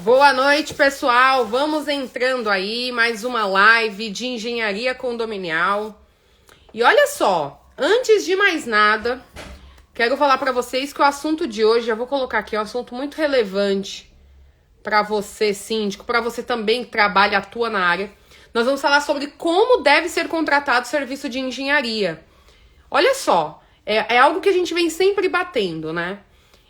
Boa noite, pessoal. Vamos entrando aí, mais uma live de engenharia condominial. E olha só, antes de mais nada, quero falar para vocês que o assunto de hoje, já vou colocar aqui, é um assunto muito relevante para você, síndico, para você também que trabalha, atua na área. Nós vamos falar sobre como deve ser contratado o serviço de engenharia. Olha só, é algo que a gente vem sempre batendo, né?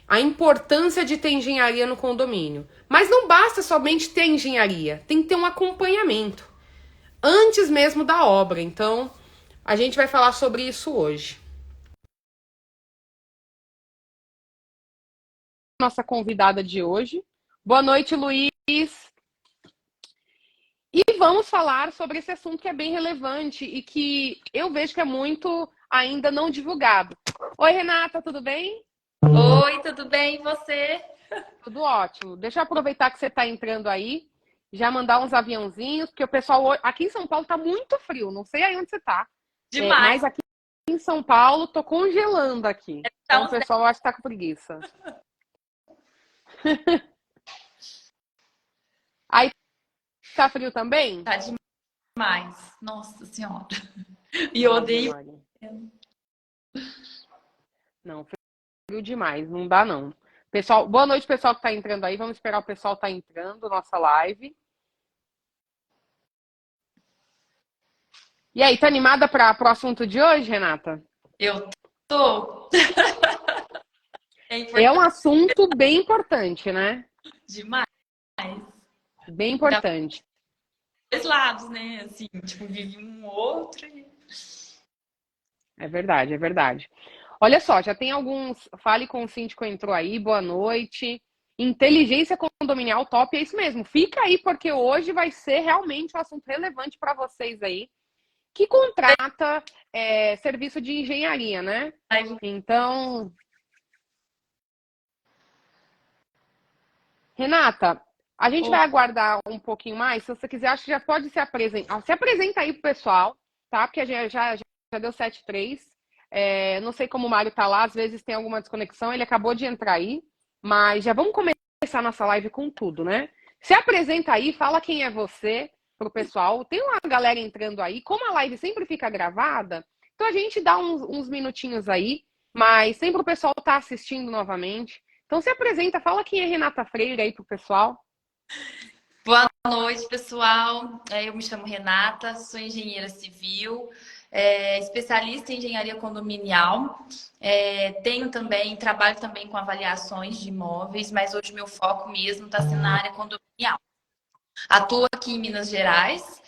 A importância de ter engenharia no condomínio. Mas não basta somente ter engenharia, tem que ter um acompanhamento antes mesmo da obra. Então, a gente vai falar sobre isso hoje. Nossa convidada de hoje. Boa noite, Luiz. E vamos falar sobre esse assunto que é bem relevante e que eu vejo que é muito ainda não divulgado. Oi, Renata, tudo bem? Oi, tudo bem? E você? Tudo ótimo. Deixa eu aproveitar que você está entrando aí, já mandar uns aviãozinhos, porque o pessoal aqui em São Paulo tá muito frio. Não sei aí onde você tá, Demais. mas aqui em São Paulo tô congelando aqui. Tá Então o uns 10. pessoal acho que tá com preguiça. Aí tá frio também? Tá demais. Nossa Senhora. E eu Ave odeio. Maria. Não, frio demais, não dá não. Pessoal, boa noite, pessoal que tá entrando aí. Vamos esperar o pessoal tá entrando, nossa live. E aí, tá animada para o assunto de hoje, Renata? Eu tô. É É um importante assunto bem importante, né? demais. Bem Dá importante. dois lados, né? Assim, tipo, vive um outro. É verdade, é verdade. Olha só, já tem alguns. Fale com o síndico entrou aí, boa noite. Inteligência condominial top, é isso mesmo. Fica aí, porque hoje vai ser realmente um assunto relevante para vocês aí, que contrata serviço de engenharia, né? Então, Renata, a gente vai aguardar um pouquinho mais. Se você quiser, acho que já pode se apresentar. Se apresenta aí pro pessoal, tá? Porque já deu 7:03. Não sei como o Mário tá lá, às vezes tem alguma desconexão, ele acabou de entrar aí, mas já vamos começar nossa live com tudo, né? Se apresenta aí, fala quem é você pro pessoal. Tem uma galera entrando aí, como a live sempre fica gravada, então a gente dá uns minutinhos aí, mas sempre o pessoal tá assistindo novamente. Então se apresenta, fala quem é Renata Freire aí pro pessoal. Boa noite, pessoal. Eu me chamo Renata, sou engenheira civil, especialista em engenharia condominial. Trabalho também com avaliações de imóveis, mas hoje meu foco mesmo está sendo na área condominial. Atuo aqui em Minas Gerais,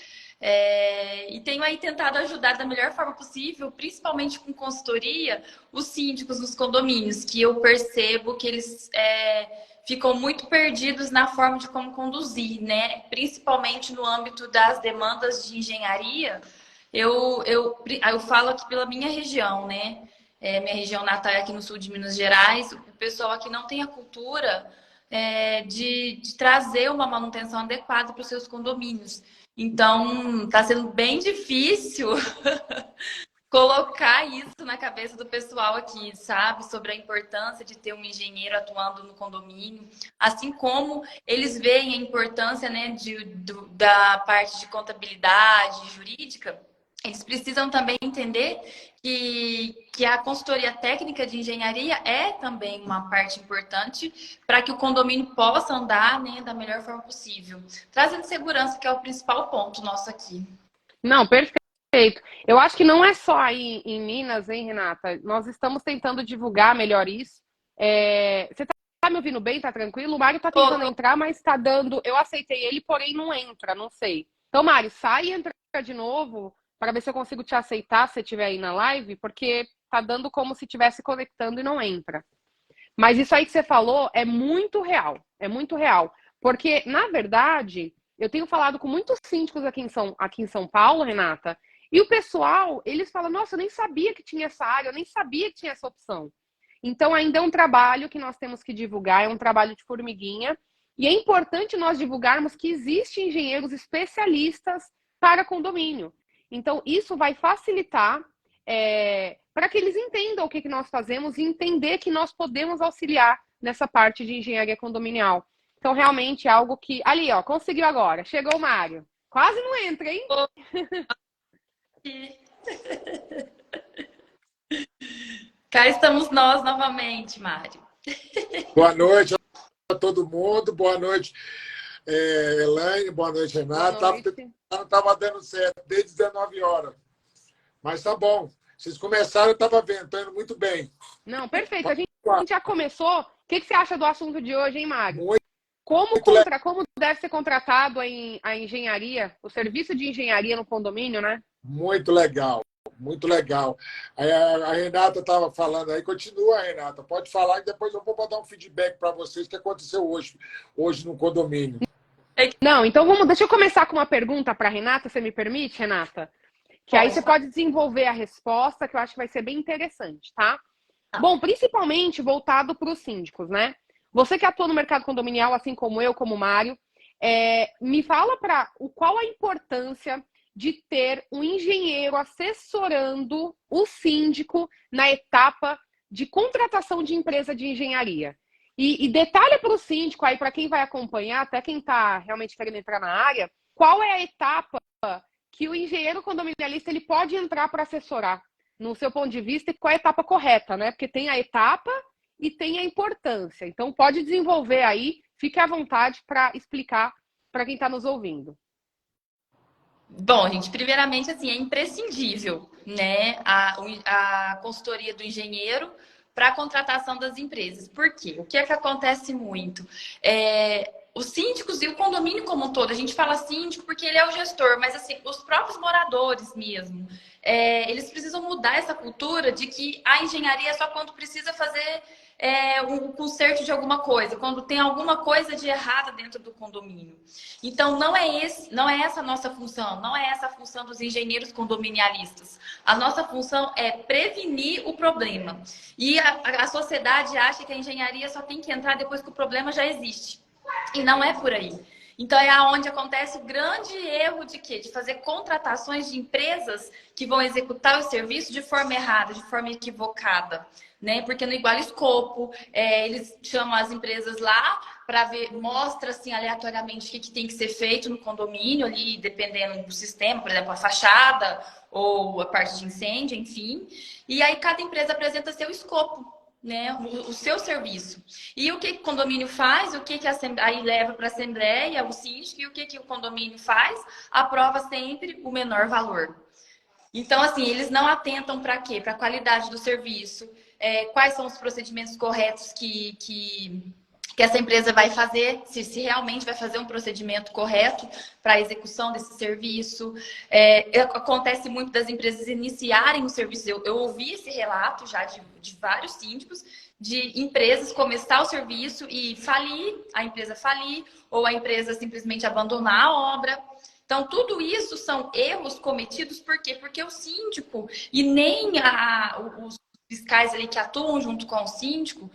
e tenho aí tentado ajudar da melhor forma possível, principalmente com consultoria, os síndicos nos condomínios, que eu percebo que eles ficam muito perdidos na forma de como conduzir, né? Principalmente no âmbito das demandas de engenharia. Eu falo aqui pela minha região, né? Minha região natal é aqui no sul de Minas Gerais. O pessoal aqui não tem a cultura de trazer uma manutenção adequada para os seus condomínios. Então, está sendo bem difícil colocar isso na cabeça do pessoal aqui, sabe? Sobre a importância de ter um engenheiro atuando no condomínio, assim como eles veem a importância, né, da parte de contabilidade jurídica. Eles precisam também entender que a consultoria técnica de engenharia é também uma parte importante para que o condomínio possa andar, né, da melhor forma possível. Trazendo segurança, que é o principal ponto nosso aqui. Não, perfeito. Eu acho que não é só aí em Minas, hein, Renata? Nós estamos tentando divulgar melhor isso. Você tá me ouvindo bem? Tá tranquilo? O Mário tá tentando entrar, mas tá dando. Eu aceitei ele, porém não entra, não sei. Então, Mário, sai e entra de novo para ver se eu consigo te aceitar se você estiver aí na live, porque tá dando como se estivesse conectando e não entra. Mas isso aí que você falou é muito real. É muito real. Porque, na verdade, eu tenho falado com muitos síndicos aqui em São Paulo, Renata, e o pessoal, eles falam, nossa, eu nem sabia que tinha essa área, eu nem sabia que tinha essa opção. Então, ainda é um trabalho que nós temos que divulgar, é um trabalho de formiguinha, e é importante nós divulgarmos que existem engenheiros especialistas para condomínio. Então, isso vai facilitar para que eles entendam o que nós fazemos e entender que nós podemos auxiliar nessa parte de engenharia condominial. Então, realmente é algo que... Ali, ó, conseguiu agora. Chegou o Mário. Quase não entra, hein? Cá estamos nós novamente, Mário. Boa noite a todo mundo. Boa noite, Elaine. Boa noite, Renata. Boa noite. Não estava dando certo desde 19 horas. Mas tá bom. Vocês começaram, eu estava vendo. Estou indo muito bem. Não, perfeito. A gente já começou. O que você acha do assunto de hoje, hein, Mário? Como deve ser contratado a engenharia, o serviço de engenharia no condomínio, né? Muito legal. Muito legal. A Renata estava falando aí, continua, Renata. Pode falar e depois eu vou dar um feedback para vocês que aconteceu hoje no condomínio. Não, então deixa eu começar com uma pergunta para a Renata, você me permite, Renata? Que aí você pode desenvolver a resposta, que eu acho que vai ser bem interessante, tá? Bom, principalmente voltado para os síndicos, né? Você que atua no mercado condominial, assim como eu, como o Mário, me fala qual a importância de ter um engenheiro assessorando o síndico na etapa de contratação de empresa de engenharia. E detalhe para o síndico, aí para quem vai acompanhar, até quem está realmente querendo entrar na área, qual é a etapa que o engenheiro condominialista ele pode entrar para assessorar, no seu ponto de vista, e qual é a etapa correta, né? Porque tem a etapa e tem a importância. Então, pode desenvolver aí, fique à vontade para explicar para quem está nos ouvindo. Bom, gente, primeiramente, assim, é imprescindível, né, a consultoria do engenheiro para a contratação das empresas. Por quê? O que é que acontece muito? Os síndicos e o condomínio como um todo, a gente fala síndico porque ele é o gestor, mas assim, os próprios moradores mesmo, eles precisam mudar essa cultura de que a engenharia é só quando precisa fazer um conserto de alguma coisa, quando tem alguma coisa de errada dentro do condomínio. Então, não é essa a nossa função, não é essa a função dos engenheiros condominialistas. A nossa função é prevenir o problema. E a sociedade acha que a engenharia só tem que entrar depois que o problema já existe. E não é por aí. Então, é onde acontece o grande erro de quê? De fazer contratações de empresas que vão executar o serviço de forma errada, de forma equivocada, né? Porque no igual escopo, eles chamam as empresas lá para ver, mostra assim aleatoriamente o que tem que ser feito no condomínio ali, dependendo do sistema, por exemplo, a fachada ou a parte de incêndio, enfim. E aí cada empresa apresenta seu escopo, né, o seu serviço. E o que o condomínio faz, aí leva para a assembleia, o síndico, e o que o condomínio faz? Aprova sempre o menor valor. Então, assim, eles não atentam para quê? Para a qualidade do serviço, quais são os procedimentos corretos que essa empresa vai fazer, se realmente vai fazer um procedimento correto para a execução desse serviço. Acontece muito das empresas iniciarem o serviço. Eu ouvi esse relato já de vários síndicos, de empresas começar o serviço e falir, a empresa falir, ou a empresa simplesmente abandonar a obra. Então, tudo isso são erros cometidos, por quê? Porque o síndico e nem os fiscais ali que atuam junto com o síndico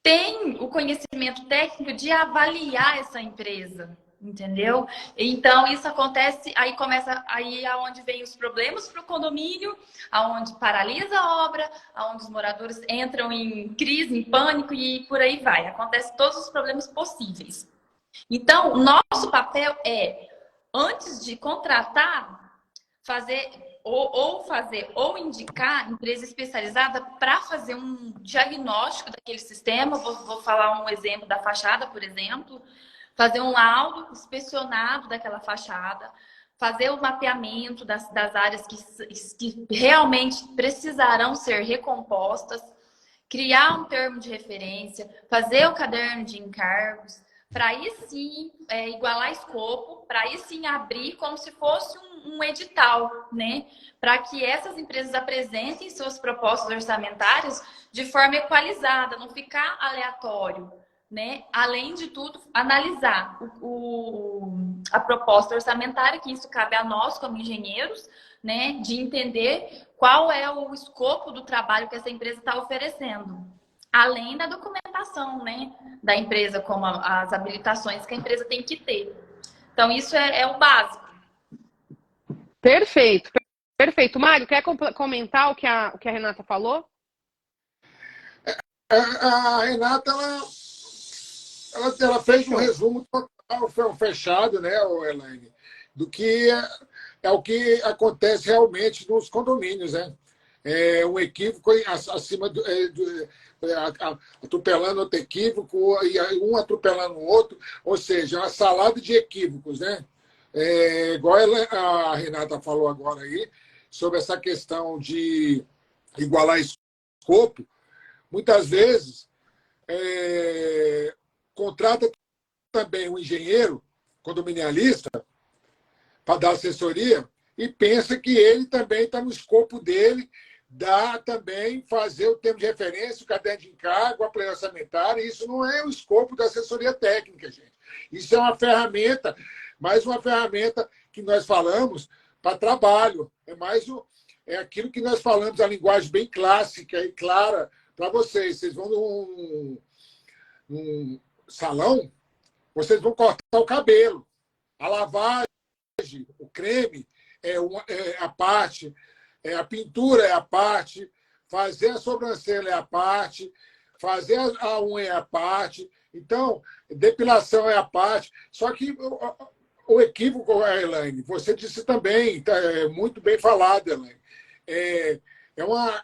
tem o conhecimento técnico de avaliar essa empresa, entendeu? Então, isso acontece, aí é onde vem os problemas para o condomínio, aonde paralisa a obra, aonde os moradores entram em crise, em pânico e por aí vai. Acontece todos os problemas possíveis. Então, o nosso papel antes de contratar, fazer ou indicar empresa especializada para fazer um diagnóstico daquele sistema. Vou falar um exemplo da fachada, por exemplo. Fazer um laudo inspecionado daquela fachada, fazer o mapeamento das áreas que realmente precisarão ser recompostas, criar um termo de referência, fazer o caderno de encargos, para aí sim igualar escopo, para aí sim abrir como se fosse um edital, né? Para que essas empresas apresentem suas propostas orçamentárias de forma equalizada, não ficar aleatório, né? Além de tudo, analisar a proposta orçamentária, que isso cabe a nós como engenheiros, né? De entender qual é o escopo do trabalho que essa empresa está oferecendo. Além da documentação, né, da empresa, como as habilitações que a empresa tem que ter. Então, isso é o básico. Perfeito, perfeito. Mário, quer comentar o que a Renata falou? A Renata, ela fez um resumo total, fechado, né, Elaine, do que é o que acontece realmente nos condomínios, né? Um equívoco acima atropelando outro equívoco, e um atropelando o outro, ou seja, uma salada de equívocos, né? Igual a Renata falou agora aí, sobre essa questão de igualar escopo, muitas vezes contrata também um engenheiro condominialista para dar assessoria e pensa que ele também está no escopo dele, dá também fazer o termo de referência, o caderno de encargo, a planilha orçamentária. Isso não é o escopo da assessoria técnica, gente. Isso é uma ferramenta, mais uma ferramenta que nós falamos para trabalho. É aquilo que nós falamos, a linguagem bem clássica e clara para vocês. Vocês vão num salão, vocês vão cortar o cabelo. A lavagem, o creme é a parte, a pintura é a parte, fazer a sobrancelha é a parte, fazer a unha é a parte. Então, depilação é a parte. Só que o equívoco, Elaine, você disse também, muito bem falado, Elaine,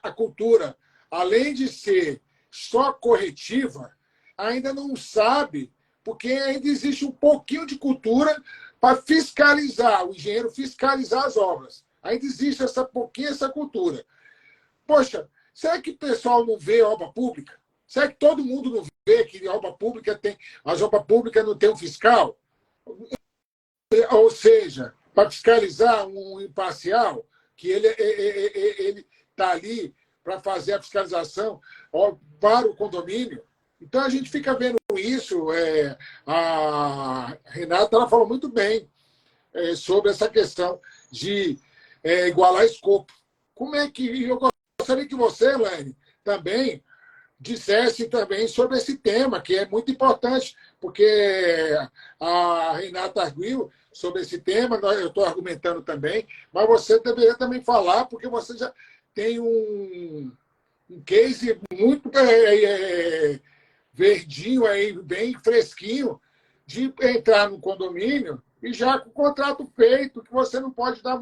a cultura, além de ser só corretiva, ainda não sabe, porque ainda existe um pouquinho de cultura para fiscalizar, o engenheiro fiscalizar as obras. Ainda existe essa cultura. Poxa, será que o pessoal não vê obra pública? Será que todo mundo não vê que as obras públicas não tem um fiscal? Ou seja, para fiscalizar um imparcial, que ele está ali para fazer a fiscalização para o condomínio. Então, a gente fica vendo isso. A Renata ela falou muito bem sobre essa questão de igualar escopo. Como é que... Eu gostaria que você, Elaine, também dissesse também sobre esse tema, que é muito importante, porque a Renata arguiu sobre esse tema, eu estou argumentando também, mas você deveria também falar, porque você já tem um case muito verdinho, aí, bem fresquinho, de entrar no condomínio e já com o contrato feito, que você não pode dar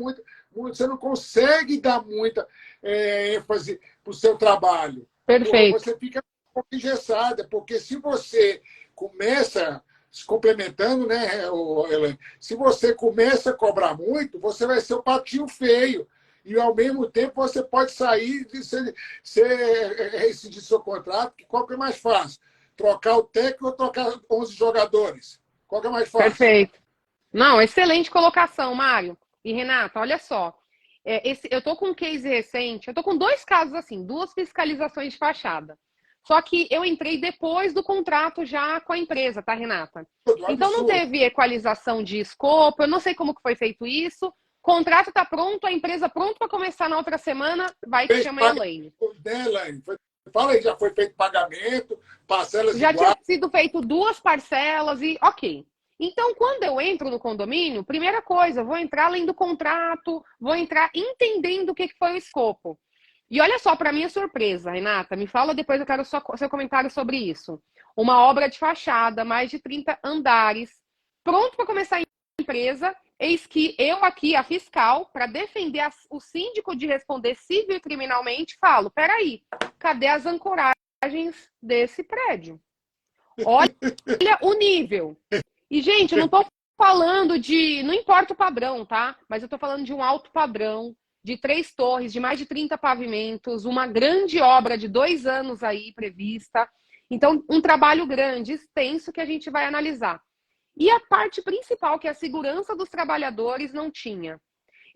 você não consegue dar muita ênfase para o seu trabalho. Perfeito. Você fica um pouco engessada, porque se você começa se complementando, né, Elaine? Se você começa a cobrar muito, você vai ser o patinho feio. E, ao mesmo tempo, você pode sair de rescindir seu contrato, que qual que é mais fácil? Trocar o técnico ou trocar 11 jogadores? Qual que é mais fácil? Perfeito. Não, excelente colocação, Mário. E, Renata, olha só. Eu estou com um case recente, eu estou com 2 casos assim, 2 fiscalizações de fachada. Só que eu entrei depois do contrato já com a empresa, tá, Renata? Então não teve equalização de escopo, eu não sei como que foi feito isso. O contrato está pronto, a empresa pronta para começar na outra semana, vai te chamar a Elaine. Fala aí, já foi feito pagamento, parcelas já iguais. Tinha sido feito 2 parcelas e ok. Então, quando eu entro no condomínio, primeira coisa, eu vou entrar além do contrato, vou entrar entendendo o que foi o escopo. E olha só, para minha surpresa, Renata, me fala depois, eu quero seu comentário sobre isso. Uma obra de fachada, mais de 30 andares, pronto para começar a empresa, eis que eu aqui, a fiscal, para defender o síndico de responder civil e criminalmente, falo, peraí, cadê as ancoragens desse prédio? Olha o nível. E, gente, eu não estou falando não importa o padrão, tá? Mas eu estou falando de um alto padrão, de 3 torres, de mais de 30 pavimentos, uma grande obra de 2 anos aí prevista. Então, um trabalho grande, extenso, que a gente vai analisar. E a parte principal, que é a segurança dos trabalhadores, não tinha.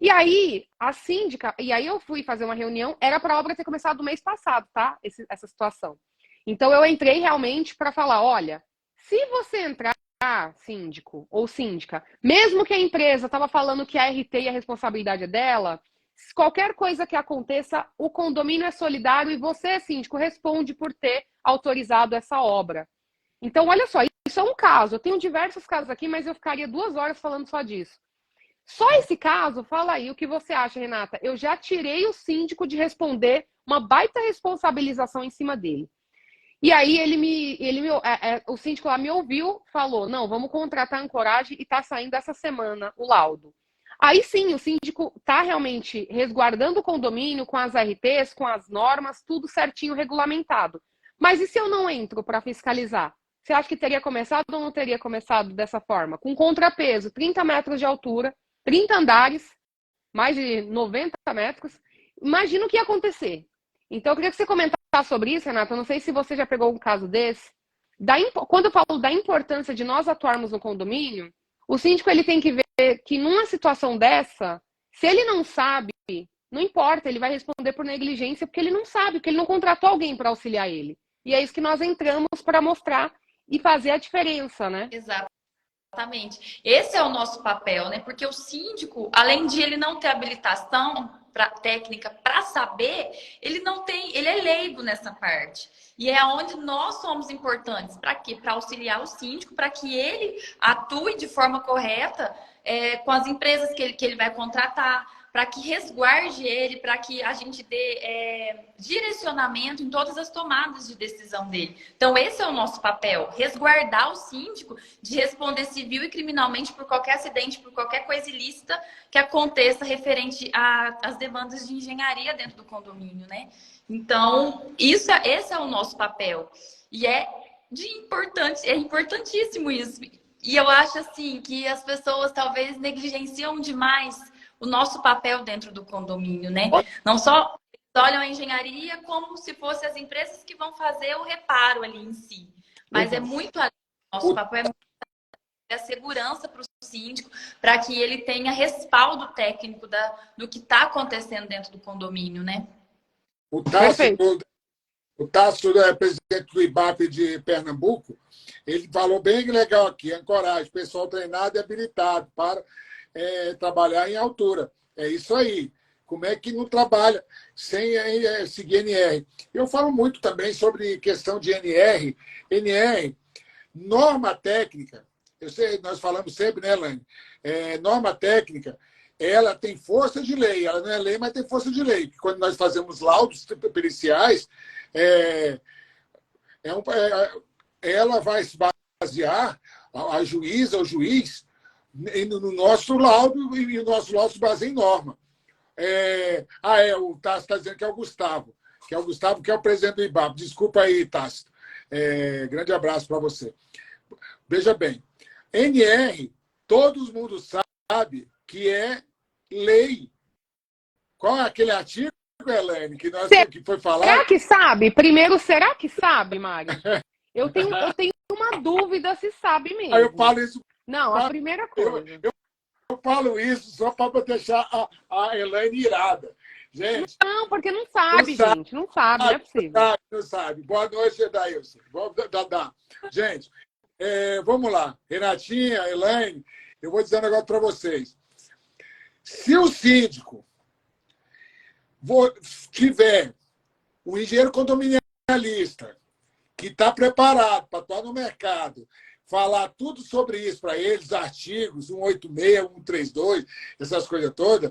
E aí, a síndica, eu fui fazer uma reunião, era para a obra ter começado no mês passado, tá? Essa situação. Então, eu entrei realmente para falar, olha, se você entrar, síndico ou síndica, mesmo que a empresa estava falando que a RT e a responsabilidade é dela, qualquer coisa que aconteça, o condomínio é solidário e você, síndico, responde por ter autorizado essa obra. Então, olha só, isso é um caso. Eu tenho diversos casos aqui, mas eu ficaria 2 horas falando só disso. Só esse caso, fala aí o que você acha, Renata. Eu já tirei o síndico de responder uma baita responsabilização em cima dele. E aí o síndico lá me ouviu, falou, não, vamos contratar a ancoragem e tá saindo essa semana o laudo. Aí sim, o síndico tá realmente resguardando o condomínio com as RTs, com as normas, tudo certinho regulamentado. Mas e se eu não entro para fiscalizar? Você acha que teria começado ou não teria começado dessa forma? Com contrapeso, 30 metros de altura, 30 andares, mais de 90 metros. Imagina o que ia acontecer. Então, eu queria que você comentasse sobre isso, Renata. Eu não sei se você já pegou um caso desse. Quando eu falo da importância de nós atuarmos no condomínio, o síndico ele tem que ver que numa situação dessa, se ele não sabe, não importa, ele vai responder por negligência porque ele não sabe, porque ele não contratou alguém para auxiliar ele. E é isso que nós entramos para mostrar e fazer a diferença, né? Exatamente. Esse é o nosso papel, né? Porque o síndico, além de ele não ter habilitação técnica para saber, ele não tem, ele é leigo nessa parte. E é onde nós somos importantes. Para quê? Para auxiliar o síndico, para que ele atue de forma correta com as empresas que ele vai contratar, para que resguarde ele, para que a gente dê direcionamento em todas as tomadas de decisão dele. Então, esse é o nosso papel, resguardar o síndico de responder civil e criminalmente por qualquer acidente, por qualquer coisa ilícita que aconteça referente às demandas de engenharia dentro do condomínio, né? Então, esse é o nosso papel. E é importantíssimo isso. E eu acho, assim, que as pessoas talvez negligenciam demais o nosso papel dentro do condomínio, né? Não só olham a engenharia como se fossem as empresas que vão fazer o reparo ali em si. Mas é muito além. Nosso papel é muito a segurança para o síndico, para que ele tenha respaldo técnico do que está acontecendo dentro do condomínio, né? O Tássio, presidente do IBAP de Pernambuco, ele falou bem legal aqui, ancoragem, pessoal treinado e habilitado para trabalhar em altura. É isso aí. Como é que não trabalha sem seguir NR? Eu falo muito também sobre questão de NR. NR, norma técnica, eu sei, nós falamos sempre, né, Elaine? Norma técnica, ela tem força de lei. Ela não é lei, mas tem força de lei. Quando nós fazemos laudos periciais, ela vai se basear, a juíza, o juiz, no nosso laudo, e o nosso laudo se baseia em norma. O Tássio está dizendo que é o Gustavo, que é o presidente do IBAP. Desculpa aí, Tássio. Grande abraço para você. Veja bem, NR, todo mundo sabe que é lei. Qual é aquele artigo, Elaine, que foi falado? Será que sabe? Primeiro, será que sabe, Mari? Eu tenho uma dúvida se sabe mesmo. Eu falo isso. Não, a primeira coisa. Eu falo isso só para deixar a Elaine irada. Gente. Não, porque não sabe, gente. Não sabe, não é possível. Não sabe. Boa noite, Daílson. Gente, vamos lá. Renatinha, Elaine, eu vou dizer um negócio para vocês. Se o síndico tiver um engenheiro condominialista que está preparado para atuar no mercado, falar tudo sobre isso para eles, artigos 186, 132, essas coisas todas,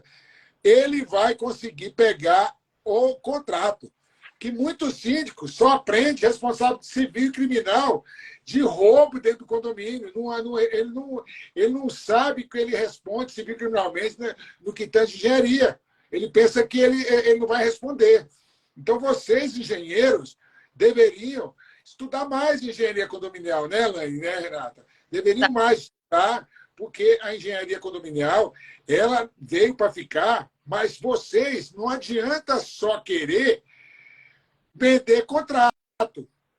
ele vai conseguir pegar o contrato. Que muitos síndicos só aprendem responsável civil e criminal de roubo dentro do condomínio. Ele não sabe que ele responde civil e criminalmente, né, no que tange de engenharia. Ele pensa que ele não vai responder. Então, vocês, engenheiros, deveriam estudar mais engenharia condominial, né, Elaine, né, Renata? Deveriam mais estudar, porque a engenharia condominial ela veio para ficar, mas vocês não adianta só querer vender contrato.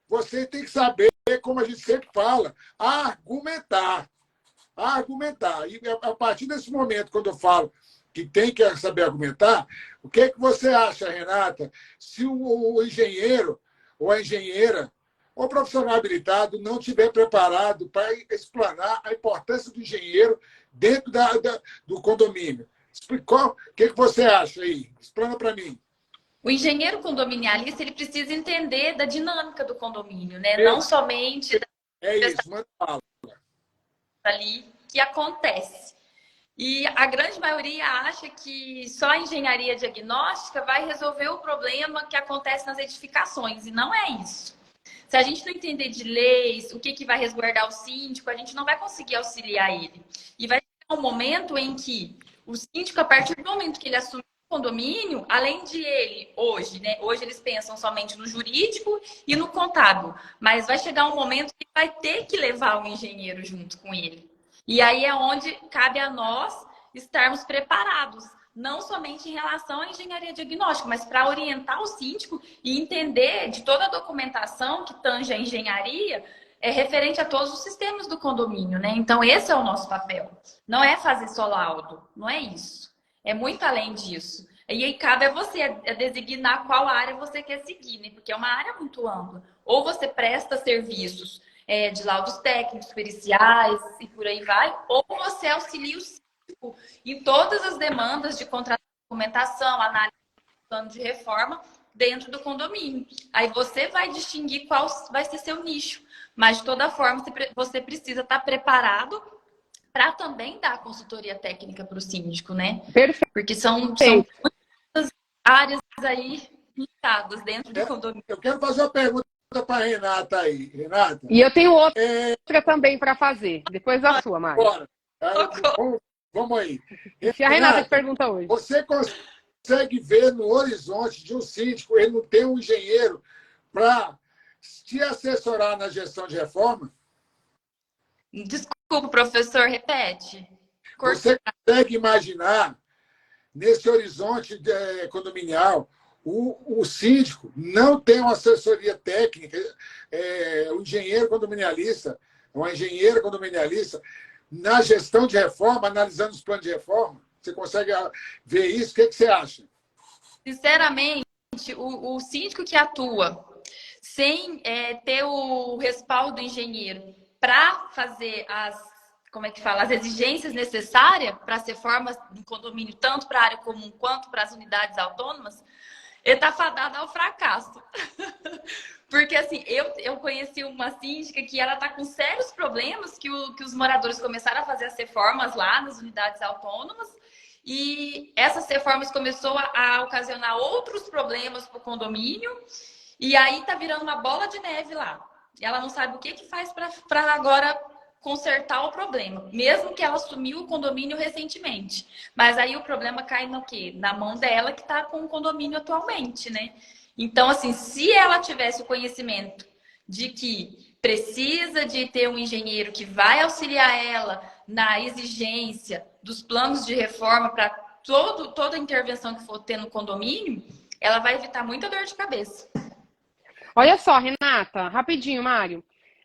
Você tem que saber, como a gente sempre fala, argumentar. E a partir desse momento, quando eu falo que tem que saber argumentar, o que você acha, Renata, se o engenheiro ou a engenheira ou profissional habilitado não estiver preparado para explanar a importância do engenheiro dentro do condomínio? O que você acha aí? Explana para mim. O engenheiro condominialista ele precisa entender da dinâmica do condomínio, né? Não somente isso, manda fala. Ali que acontece. E a grande maioria acha que só a engenharia diagnóstica vai resolver o problema que acontece nas edificações, e não é isso. Se a gente não entender de leis, o que vai resguardar o síndico, a gente não vai conseguir auxiliar ele. E vai chegar um momento em que o síndico, a partir do momento que ele assume o condomínio, além de ele, hoje, né? Hoje eles pensam somente no jurídico e no contábil. Mas vai chegar um momento que vai ter que levar o engenheiro junto com ele. E aí é onde cabe a nós estarmos preparados. Não somente em relação à engenharia diagnóstica, mas para orientar o síndico e entender de toda a documentação que tange a engenharia referente a todos os sistemas do condomínio, né? Então, esse é o nosso papel. Não é fazer só laudo, não é isso. É muito além disso. E aí cabe a você designar qual área você quer seguir, né? Porque é uma área muito ampla. Ou você presta serviços de laudos técnicos, periciais e por aí vai, ou você auxilia o síndico em todas as demandas de contratação, documentação, análise do plano de reforma dentro do condomínio. Aí você vai distinguir qual vai ser seu nicho. Mas, de toda forma, você precisa estar preparado para também dar consultoria técnica para o síndico, né? Perfeito. Porque são muitas áreas aí limitadas dentro do condomínio. Eu quero fazer uma pergunta para a Renata aí. Renata? E eu tenho outra também para fazer, depois da sua, Mari. Bora. Vamos aí. Se a Renata te pergunta hoje. Você consegue ver no horizonte de um síndico, ele não tem um engenheiro para te assessorar na gestão de reforma? Desculpa, professor, repete. Você consegue imaginar, nesse horizonte condominial, o síndico não tem uma assessoria técnica, o engenheiro condominialista, uma engenheira condominialista, na gestão de reforma, analisando os planos de reforma? Você consegue ver isso? O que você acha? Sinceramente, o síndico que atua sem ter o respaldo do engenheiro para fazer as exigências necessárias para as reformas do condomínio, tanto para a área comum quanto para as unidades autônomas, ele está fadado ao fracasso. Porque, assim, eu conheci uma síndica que ela está com sérios problemas, que os moradores começaram a fazer as reformas lá nas unidades autônomas, e essas reformas começou a ocasionar outros problemas para o condomínio, e aí está virando uma bola de neve lá. Ela não sabe o que faz para agora consertar o problema, mesmo que ela assumiu o condomínio recentemente. Mas aí o problema cai no quê? Na mão dela, que está com o condomínio atualmente, né? Então, assim, se ela tivesse o conhecimento de que precisa de ter um engenheiro que vai auxiliar ela na exigência dos planos de reforma para toda a intervenção que for ter no condomínio, ela vai evitar muita dor de cabeça. Olha só, Renata, rapidinho, Mário.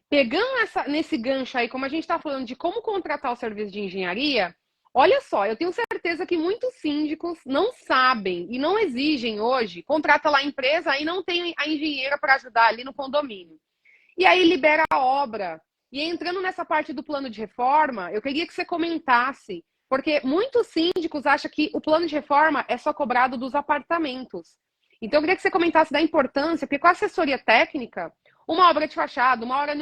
Pegando nesse gancho aí, como a gente está falando de como contratar o serviço de engenharia, olha só, eu tenho certeza que muitos síndicos não sabem e não exigem hoje, contrata lá a empresa e não tem a engenheira para ajudar ali no condomínio. E aí libera a obra. E entrando nessa parte do plano de reforma, eu queria que você comentasse, porque muitos síndicos acham que o plano de reforma é só cobrado dos apartamentos. Então eu queria que você comentasse da importância, porque com a assessoria técnica, uma obra de fachada, uma obra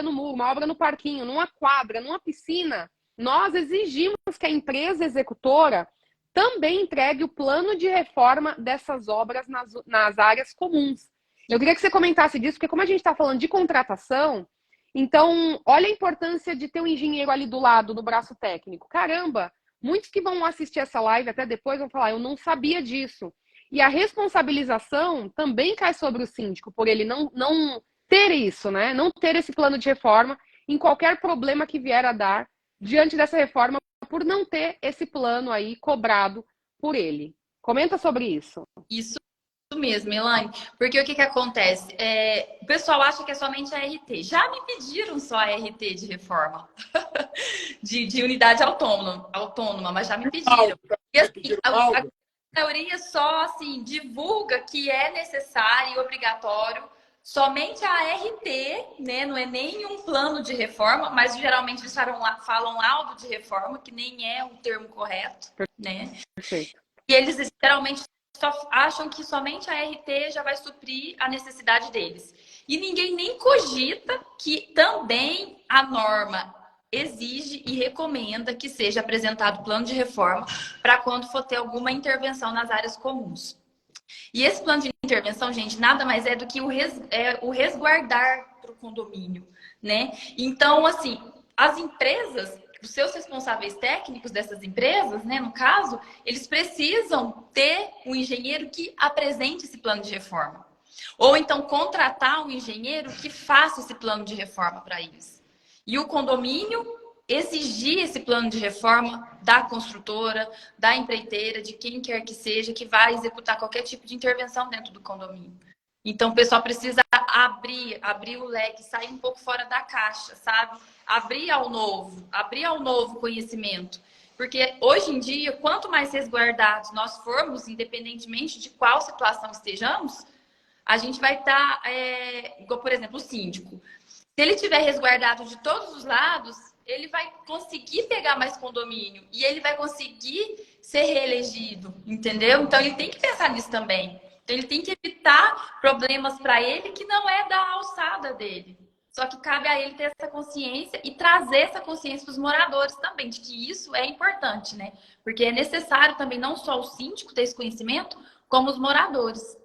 no muro, uma obra no parquinho, numa quadra, numa piscina, nós exigimos que a empresa executora também entregue o plano de reforma dessas obras nas áreas comuns. Eu queria que você comentasse disso, porque como a gente está falando de contratação, então olha a importância de ter um engenheiro ali do lado, no braço técnico. Caramba, muitos que vão assistir essa live até depois vão falar, eu não sabia disso. E a responsabilização também cai sobre o síndico, por ele não ter isso, né? Não ter esse plano de reforma em qualquer problema que vier a dar diante dessa reforma, por não ter esse plano aí cobrado por ele. Comenta sobre isso. Isso mesmo, Elaine. Porque o que acontece? O pessoal acha que é somente a RT. Já me pediram só a RT de reforma. de unidade autônoma, mas já me pediram. E, assim, a maioria só assim, divulga que é necessário e obrigatório somente a RT, né? Não é nenhum plano de reforma, mas geralmente eles falam laudo de reforma, que nem é o termo correto, né? Perfeito. E eles geralmente só acham que somente a RT já vai suprir a necessidade deles. E ninguém nem cogita que também a norma exige e recomenda que seja apresentado plano de reforma para quando for ter alguma intervenção nas áreas comuns. E esse plano de intervenção, gente, nada mais é do que o resguardar para o condomínio, né? Então, assim, as empresas, os seus responsáveis técnicos dessas empresas, né, no caso, eles precisam ter um engenheiro que apresente esse plano de reforma. Ou então contratar um engenheiro que faça esse plano de reforma para eles. E o condomínio exigir esse plano de reforma da construtora, da empreiteira, de quem quer que seja, que vai executar qualquer tipo de intervenção dentro do condomínio. Então, o pessoal precisa abrir o leque, sair um pouco fora da caixa, sabe? Abrir ao novo conhecimento. Porque hoje em dia, quanto mais resguardados nós formos, independentemente de qual situação estejamos, a gente vai estar, igual, por exemplo, o síndico. Se ele tiver resguardado de todos os lados, ele vai conseguir pegar mais condomínio e ele vai conseguir ser reelegido, entendeu? Então, ele tem que pensar nisso também. Então, ele tem que evitar problemas para ele que não é da alçada dele. Só que cabe a ele ter essa consciência e trazer essa consciência para os moradores também, de que isso é importante, né? Porque é necessário também não só o síndico ter esse conhecimento, como os moradores.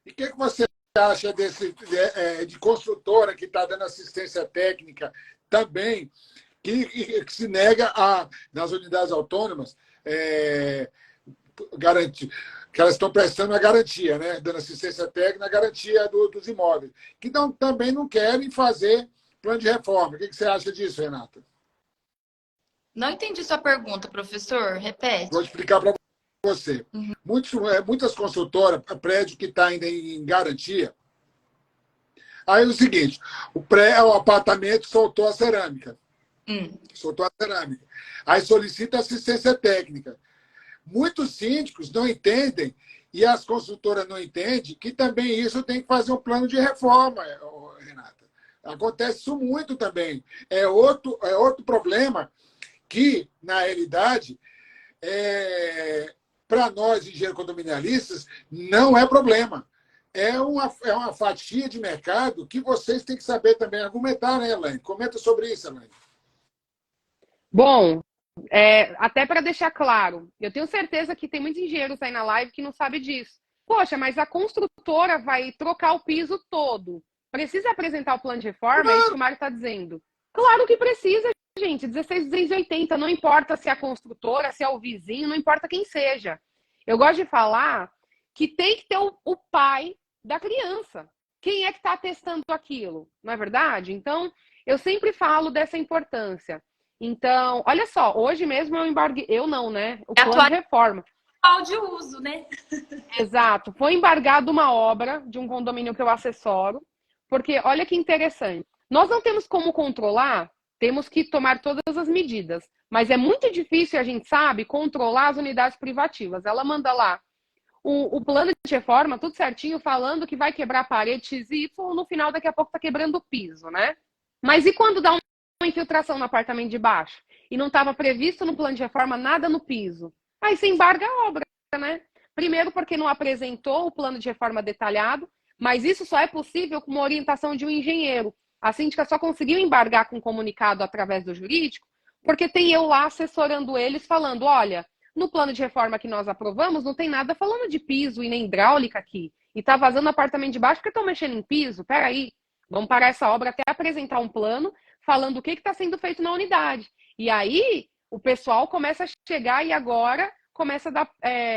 E o que você acha de construtora que está dando assistência técnica também, que se nega nas unidades autônomas, garantir, que elas estão prestando a garantia, né? Dando assistência técnica, a garantia dos imóveis, que também não querem fazer plano de reforma. O que você acha disso, Renata? Não entendi sua pergunta, professor. Repete. Vou explicar para você. Uhum. Muitas construtoras, prédio que está ainda em garantia, aí é o seguinte, o apartamento soltou a cerâmica. Soltou a cerâmica. Aí solicita assistência técnica. Muitos síndicos não entendem, e as construtoras não entendem, que também isso tem que fazer um plano de reforma, Renata. Acontece isso muito também. É outro problema que, na realidade, para nós, engenheiros condominialistas, não é problema. É uma fatia de mercado que vocês têm que saber também argumentar, né, Elaine? Comenta sobre isso, Elaine. Bom, até para deixar claro, eu tenho certeza que tem muitos engenheiros aí na live que não sabem disso. Poxa, mas a construtora vai trocar o piso todo. Precisa apresentar o plano de reforma? É isso que o Mário está dizendo. Claro que precisa, gente. 16.280, não importa se é a construtora, se é o vizinho, não importa quem seja. Eu gosto de falar que tem que ter o pai da criança. Quem é que está testando aquilo? Não é verdade? Então, eu sempre falo dessa importância. Então, olha só, hoje mesmo eu embarguei... Eu não, né? O plano de reforma. De uso, né? Exato. Foi embargado uma obra de um condomínio que eu assessoro, porque olha que interessante. Nós não temos como controlar, temos que tomar todas as medidas, mas é muito difícil, a gente sabe, controlar as unidades privativas. Ela manda lá o plano de reforma, tudo certinho, falando que vai quebrar a parede X e Y, no final daqui a pouco tá quebrando o piso, né? Mas e quando dá uma infiltração no apartamento de baixo e não estava previsto no plano de reforma nada no piso? Aí você embarga a obra, né? Primeiro porque não apresentou o plano de reforma detalhado, mas isso só é possível com uma orientação de um engenheiro. A síndica só conseguiu embargar com comunicado através do jurídico porque tem eu lá assessorando eles, falando, olha, no plano de reforma que nós aprovamos, não tem nada falando de piso e nem hidráulica aqui. E tá vazando apartamento de baixo porque estão mexendo em piso. Peraí, vamos parar essa obra até apresentar um plano falando o que está sendo feito na unidade. E aí, o pessoal começa a chegar e agora começa a dar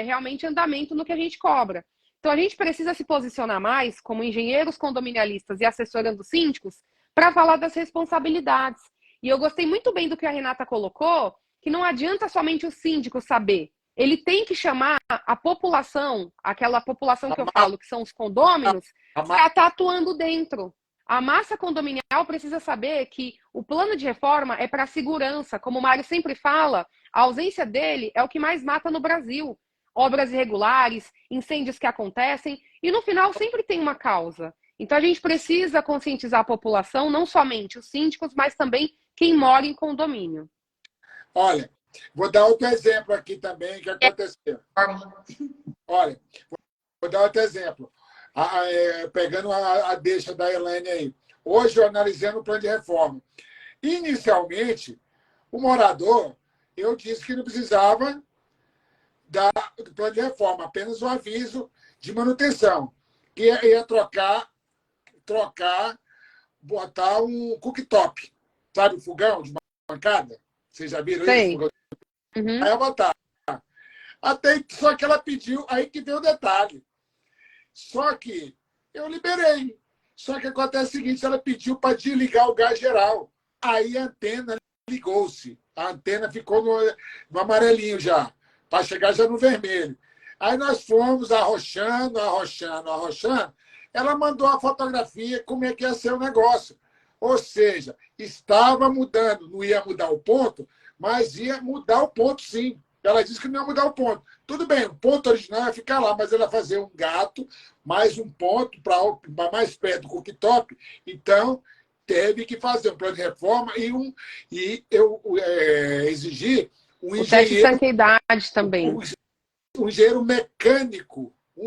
realmente andamento no que a gente cobra. Então, a gente precisa se posicionar mais como engenheiros condominialistas e assessorando síndicos para falar das responsabilidades. E eu gostei muito bem do que a Renata colocou, que não adianta somente o síndico saber. Ele tem que chamar a população, aquela população que eu falo, que são os condôminos, para estar atuando dentro. A massa condominial precisa saber que o plano de reforma é para a segurança. Como o Mário sempre fala, a ausência dele é o que mais mata no Brasil. Obras irregulares, incêndios que acontecem, e no final sempre tem uma causa. Então a gente precisa conscientizar a população, não somente os síndicos, mas também quem mora em condomínio. Olha, vou dar outro exemplo aqui também que aconteceu. Olha, vou dar outro exemplo. Pegando a deixa da Elaine aí. Hoje eu analisando o plano de reforma. Inicialmente, o morador, eu disse que não precisava do plano de reforma, apenas um aviso de manutenção, que ia trocar, botar um cooktop, sabe, o fogão de bancada? Vocês já viram isso? Sei. Uhum. Aí ia botar. Só que ela pediu, aí que veio o detalhe. Só que eu liberei. Só que acontece o seguinte, ela pediu para desligar o gás geral. Aí a antena ligou-se. A antena ficou no amarelinho já, para chegar já no vermelho. Aí nós fomos arrochando. Ela mandou a fotografia, como é que ia ser o negócio. Ou seja, estava mudando. Não ia mudar o ponto, mas ia mudar o ponto, sim. Ela disse que não ia mudar o ponto. Tudo bem, o ponto original ia ficar lá, mas ela ia fazer um gato, mais um ponto para mais perto do cooktop. Então, teve que fazer um plano de reforma e eu exigi um O teste de engenheiro, tanqueidade também. um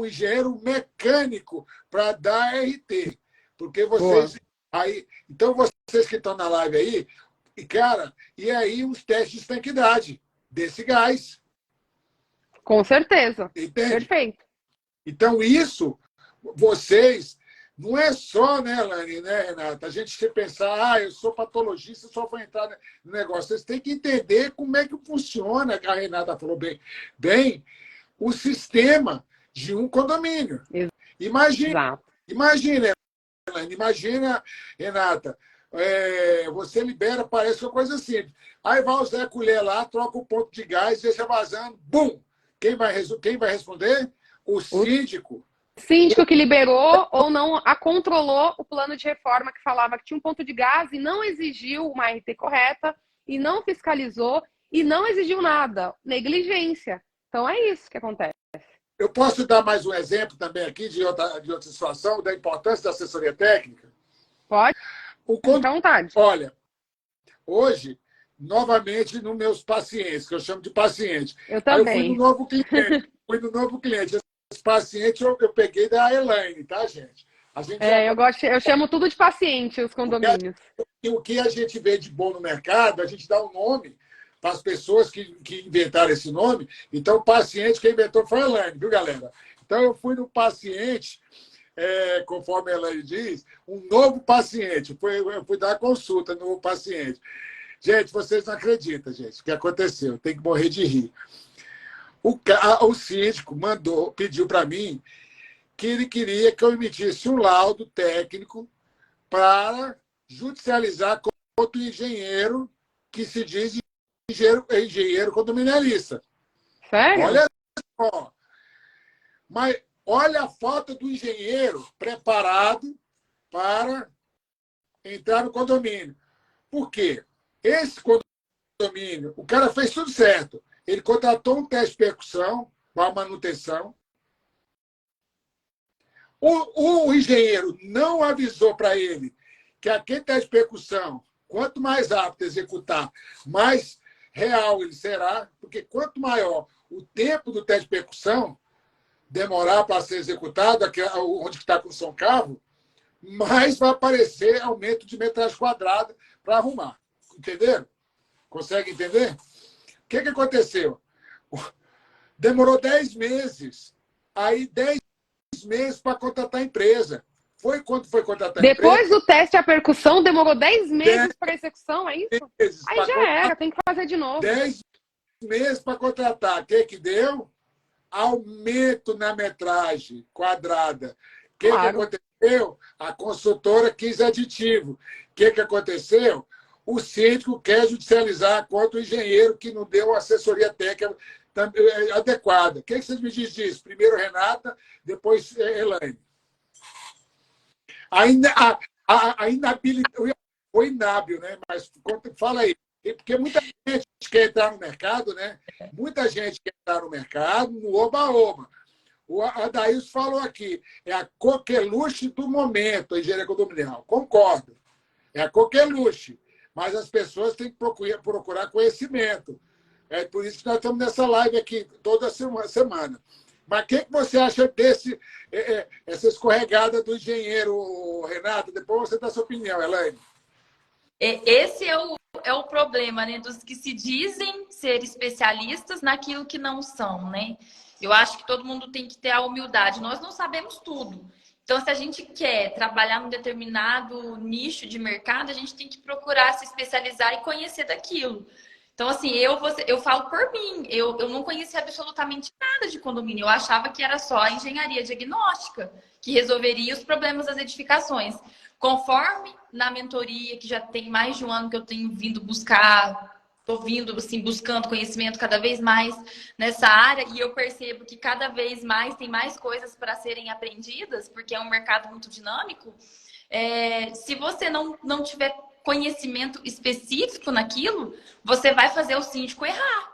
engenheiro mecânico para dar RT. Porque vocês. Aí, então, vocês que estão na live aí, e, cara, e aí os testes de tanquidade desse gás. Com certeza. Entende? Perfeito. Então, isso, vocês, não é só, né, Elaine, né, Renata? A gente se pensar, eu sou patologista, só vou entrar no negócio. Vocês têm que entender como é que funciona, a Renata falou bem o sistema de um condomínio. Imagina, Elaine, imagina, Renata, você libera, parece uma coisa simples. Aí vai o Zé Colher lá, troca o ponto de gás, deixa vazando, bum! Quem vai responder? O síndico. O síndico que liberou ou não controlou o plano de reforma que falava que tinha um ponto de gás e não exigiu uma RT correta, e não fiscalizou, e não exigiu nada. Negligência. Então é isso que acontece. Eu posso dar mais um exemplo também aqui de outra situação, da importância da assessoria técnica? Pode? Fica à vontade. Olha, hoje, novamente, nos meus pacientes, que eu chamo de paciente. Eu também. Aí eu fui no novo cliente. Esse paciente eu peguei da Elaine, tá, gente? Eu chamo tudo de paciente, os condomínios. O que a gente vê de bom no mercado, a gente dá um nome para as pessoas que inventaram esse nome. Então, o paciente que inventou foi a Elaine, viu, galera? Então, eu fui no paciente, conforme a Elaine diz, um novo paciente. Eu fui dar consulta no novo paciente. Gente, vocês não acreditam, gente, o que aconteceu. Tem que morrer de rir. O síndico pediu para mim que ele queria que eu emitisse um laudo técnico para judicializar contra o engenheiro que se diz engenheiro condominialista. Sério? Olha só. Mas olha a foto do engenheiro preparado para entrar no condomínio. Por quê? Esse condomínio, o cara fez tudo certo. Ele contratou um teste de percussão com a manutenção. O engenheiro não avisou para ele que aquele teste de percussão, quanto mais rápido executar, mais real ele será, porque quanto maior o tempo do teste de percussão demorar para ser executado, onde está a construção cavo, mais vai aparecer aumento de metragem quadrada para arrumar. Entenderam? Consegue entender? O que aconteceu? Demorou 10 meses. Aí 10 meses para contratar a empresa. Quanto foi contratar a empresa? Depois do teste, a percussão demorou 10 meses para execução, é isso? Aí já era, tem que fazer de novo. 10 meses para contratar. O que deu? Aumento na metragem quadrada. O que aconteceu? A consultora quis aditivo. O que aconteceu? O síndico quer judicializar contra o engenheiro que não deu assessoria técnica adequada. O que vocês me dizem disso? Primeiro Renata, depois Elaine. A inabilidade. Foi inábil, né? Mas fala aí. Porque muita gente quer entrar no mercado, né? Muita gente quer entrar no mercado no oba-oba. O Adailson falou aqui, é a coqueluche do momento, a engenharia condominial. Concordo. É a coqueluche. Mas as pessoas têm que procurar conhecimento. É por isso que nós estamos nessa live aqui toda semana. Mas o que você acha essa escorregada do engenheiro, Renata? Depois você dá a sua opinião, Elaine. Esse é o problema, né? Dos que se dizem ser especialistas naquilo que não são, né? Eu acho que todo mundo tem que ter a humildade. Nós não sabemos tudo. Então, se a gente quer trabalhar num determinado nicho de mercado, a gente tem que procurar se especializar e conhecer daquilo. Então, assim, eu falo por mim. Eu não conhecia absolutamente nada de condomínio. Eu achava que era só a engenharia diagnóstica que resolveria os problemas das edificações. Conforme na mentoria, que já tem mais de um ano que eu tenho vindo buscar... Estou vindo, assim, buscando conhecimento cada vez mais nessa área e eu percebo que cada vez mais tem mais coisas para serem aprendidas, porque é um mercado muito dinâmico. Se você não tiver conhecimento específico naquilo, você vai fazer o síndico errar.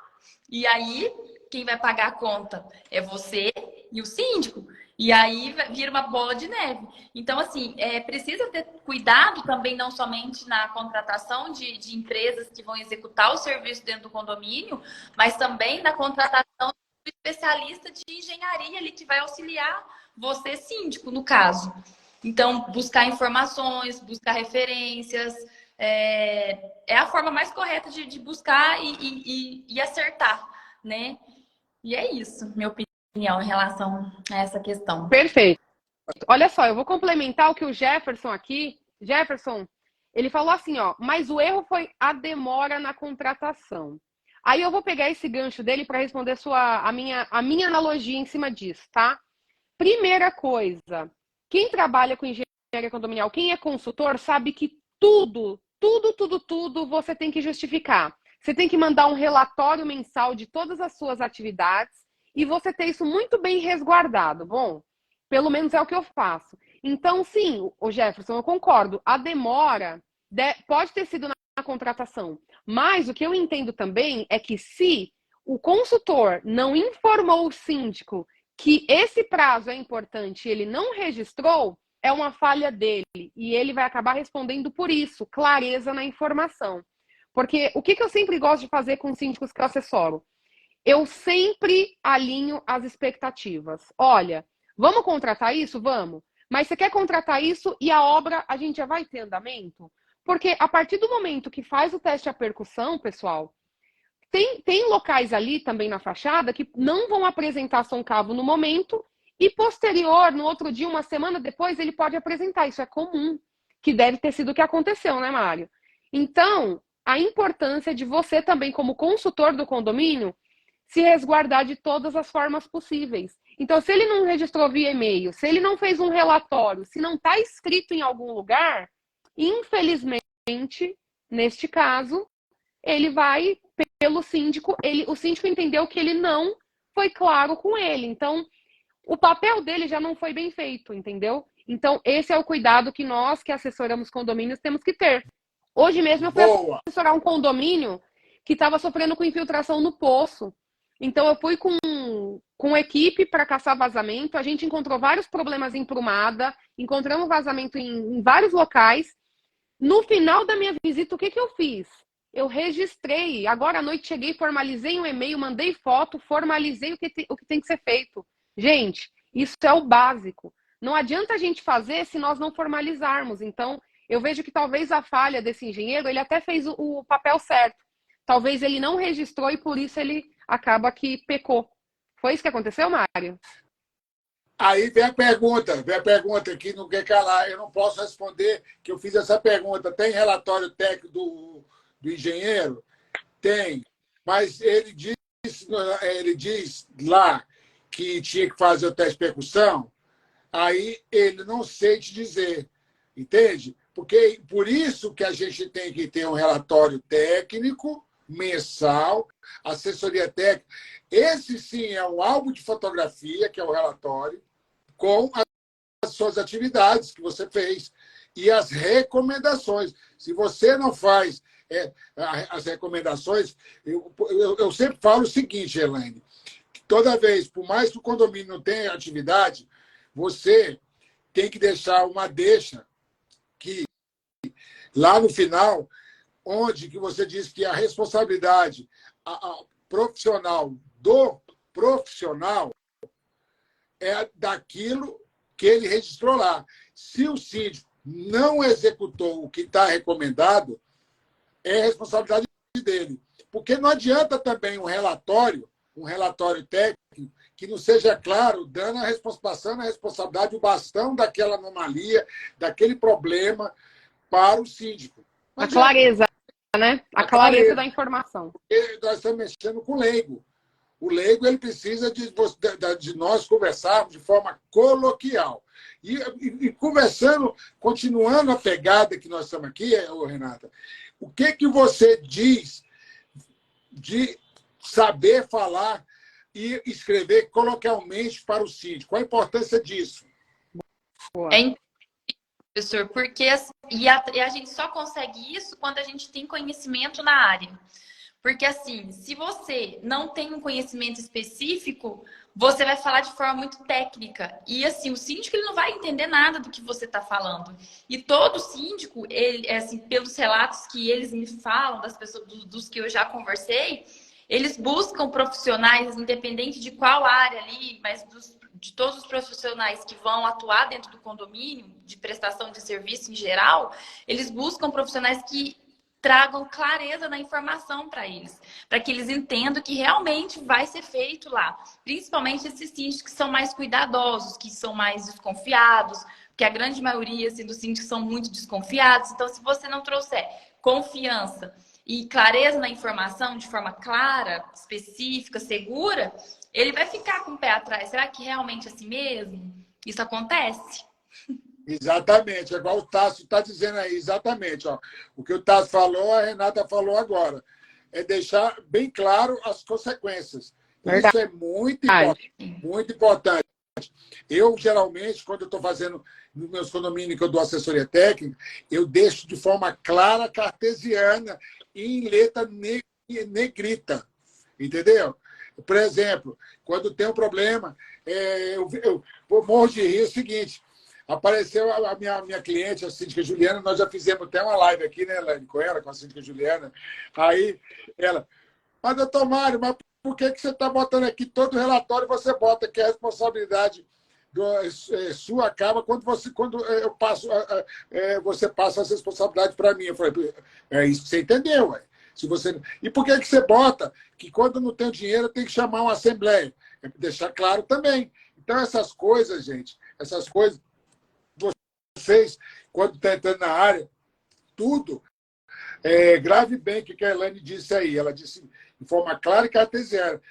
E aí, quem vai pagar a conta é você e o síndico. E aí vira uma bola de neve. Então, assim, precisa ter cuidado também, não somente na contratação de empresas que vão executar o serviço dentro do condomínio, mas também na contratação do especialista de engenharia ali que vai auxiliar você, síndico, no caso. Então, buscar informações, buscar referências, é a forma mais correta de buscar e acertar, né? E é isso, minha opinião em relação a essa questão. Perfeito. Olha só, eu vou complementar o que o Jefferson aqui. Jefferson, ele falou assim, ó, mas o erro foi a demora na contratação. Aí eu vou pegar esse gancho dele para responder a minha analogia em cima disso, tá? Primeira coisa, quem trabalha com engenharia condominial, quem é consultor, sabe que tudo você tem que justificar. Você tem que mandar um relatório mensal de todas as suas atividades e você ter isso muito bem resguardado. Bom, pelo menos é o que eu faço. Então, sim, o Jefferson, eu concordo. A demora pode ter sido na contratação. Mas o que eu entendo também é que se o consultor não informou o síndico que esse prazo é importante e ele não registrou, é uma falha dele. E ele vai acabar respondendo por isso, clareza na informação. Porque o que eu sempre gosto de fazer com os síndicos que eu assessoro? Eu sempre alinho as expectativas. Olha, vamos contratar isso? Vamos. Mas você quer contratar isso e a obra a gente já vai ter andamento? Porque a partir do momento que faz o teste à percussão, pessoal, tem locais ali também na fachada que não vão apresentar som cavo no momento e posterior, no outro dia, uma semana depois, ele pode apresentar. Isso é comum, que deve ter sido o que aconteceu, né, Mário? Então, a importância de você também, como consultor do condomínio, se resguardar de todas as formas possíveis. Então, se ele não registrou via e-mail, se ele não fez um relatório, se não está escrito em algum lugar, infelizmente, neste caso, ele vai pelo síndico, o síndico entendeu que ele não foi claro com ele. Então, o papel dele já não foi bem feito, entendeu? Então, esse é o cuidado que nós, que assessoramos condomínios, temos que ter. Hoje mesmo eu fui assessorar um condomínio que estava sofrendo com infiltração no poço. Então, eu fui com equipe para caçar vazamento. A gente encontrou vários problemas em Prumada, encontramos vazamento em vários locais. No final da minha visita, o que eu fiz? Eu registrei. Agora à noite cheguei, formalizei um e-mail, mandei foto, formalizei o que tem que ser feito. Gente, isso é o básico. Não adianta a gente fazer se nós não formalizarmos. Então, eu vejo que talvez a falha desse engenheiro, ele até fez o papel certo. Talvez ele não registrou e por isso ele acaba que pecou. Foi isso que aconteceu, Mário? Aí vem a pergunta que não quer calar. Eu não posso responder que eu fiz essa pergunta. Tem relatório técnico do engenheiro? Tem. Mas ele diz lá que tinha que fazer o teste de percussão, aí ele não sei te dizer. Entende? Porque por isso que a gente tem que ter um relatório técnico mensal, assessoria técnica. Esse sim é um álbum de fotografia, que é o relatório, com as suas atividades que você fez e as recomendações. Se você não faz as recomendações, eu sempre falo o seguinte, Elaine, que toda vez, por mais que o condomínio não tenha atividade, você tem que deixar uma deixa que lá no final, onde que você diz que a responsabilidade profissional do profissional é daquilo que ele registrou lá. Se o síndico não executou o que está recomendado, é responsabilidade dele. Porque não adianta também um relatório técnico, que não seja claro, passando a responsabilidade, o bastão daquela anomalia, daquele problema para o síndico. A clareza, né? A clareza da informação. Porque nós estamos mexendo com o leigo. O leigo ele precisa de nós conversarmos de forma coloquial. E conversando, continuando a pegada que nós estamos aqui, Renata, o que você diz de saber falar e escrever coloquialmente para o síndico? Qual a importância disso? É importante, professor, porque a gente só consegue isso quando a gente tem conhecimento na área. Porque, assim, se você não tem um conhecimento específico, você vai falar de forma muito técnica. E, assim, o síndico ele não vai entender nada do que você está falando. E todo síndico, ele, assim, pelos relatos que eles me falam, das pessoas, dos que eu já conversei, eles buscam profissionais, independente de qual área ali, mas de todos os profissionais que vão atuar dentro do condomínio, de prestação de serviço em geral, eles buscam profissionais que tragam clareza na informação para eles, para que eles entendam que realmente vai ser feito lá. Principalmente esses síndicos que são mais cuidadosos, que são mais desconfiados, porque a grande maioria assim, dos síndicos são muito desconfiados. Então, se você não trouxer confiança e clareza na informação, de forma clara, específica, segura, ele vai ficar com o pé atrás. Será que realmente é assim mesmo? Isso acontece? Exatamente, é igual o Tássio está dizendo aí, exatamente. Ó. O que o Tássio falou, a Renata falou agora. É deixar bem claro as consequências. Verdade. Isso é muito importante, muito importante. Eu, geralmente, quando eu estou fazendo nos meus condomínios que eu dou assessoria técnica, eu deixo de forma clara, cartesiana, em letra negrita. Entendeu? Por exemplo, quando tem um problema, eu morro de rir, é o seguinte. Apareceu a minha cliente, a síndica Juliana, nós já fizemos até uma live aqui, né, Elaine, com ela, com a síndica Juliana. Aí ela, mas doutor Mário, mas por que você está botando aqui todo o relatório, você bota que a responsabilidade sua acaba quando eu passo, você passa essa responsabilidade para mim. Eu falei, é isso que você entendeu, ué. Se você... E por que você bota que quando não tem dinheiro tem que chamar uma assembleia? É deixar claro também. Então, essas coisas, gente, essas coisas, vocês, quando estão entrando na área, tudo, grave bem o que a Elaine disse aí. Ela disse de forma clara e cartesiana.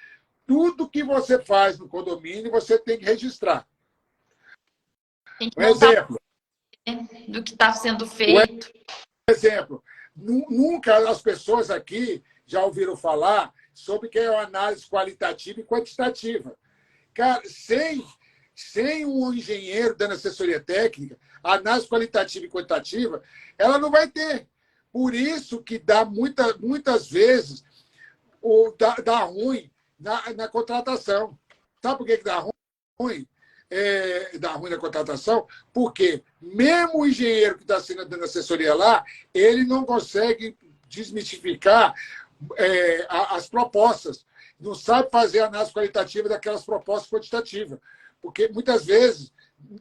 Tudo que você faz no condomínio, você tem que registrar. Tem que Um exemplo. Do que está sendo feito. Exemplo. Nunca as pessoas aqui já ouviram falar sobre o que é uma análise qualitativa e quantitativa. Cara, sem um engenheiro dando assessoria técnica, a análise qualitativa e quantitativa, ela não vai ter. Por isso que dá muitas vezes dá ruim na contratação. Sabe por que dá ruim? Dá ruim na contratação? Porque mesmo o engenheiro que está dando assessoria lá, ele não consegue desmistificar as propostas. Não sabe fazer a análise qualitativa daquelas propostas quantitativas. Porque, muitas vezes,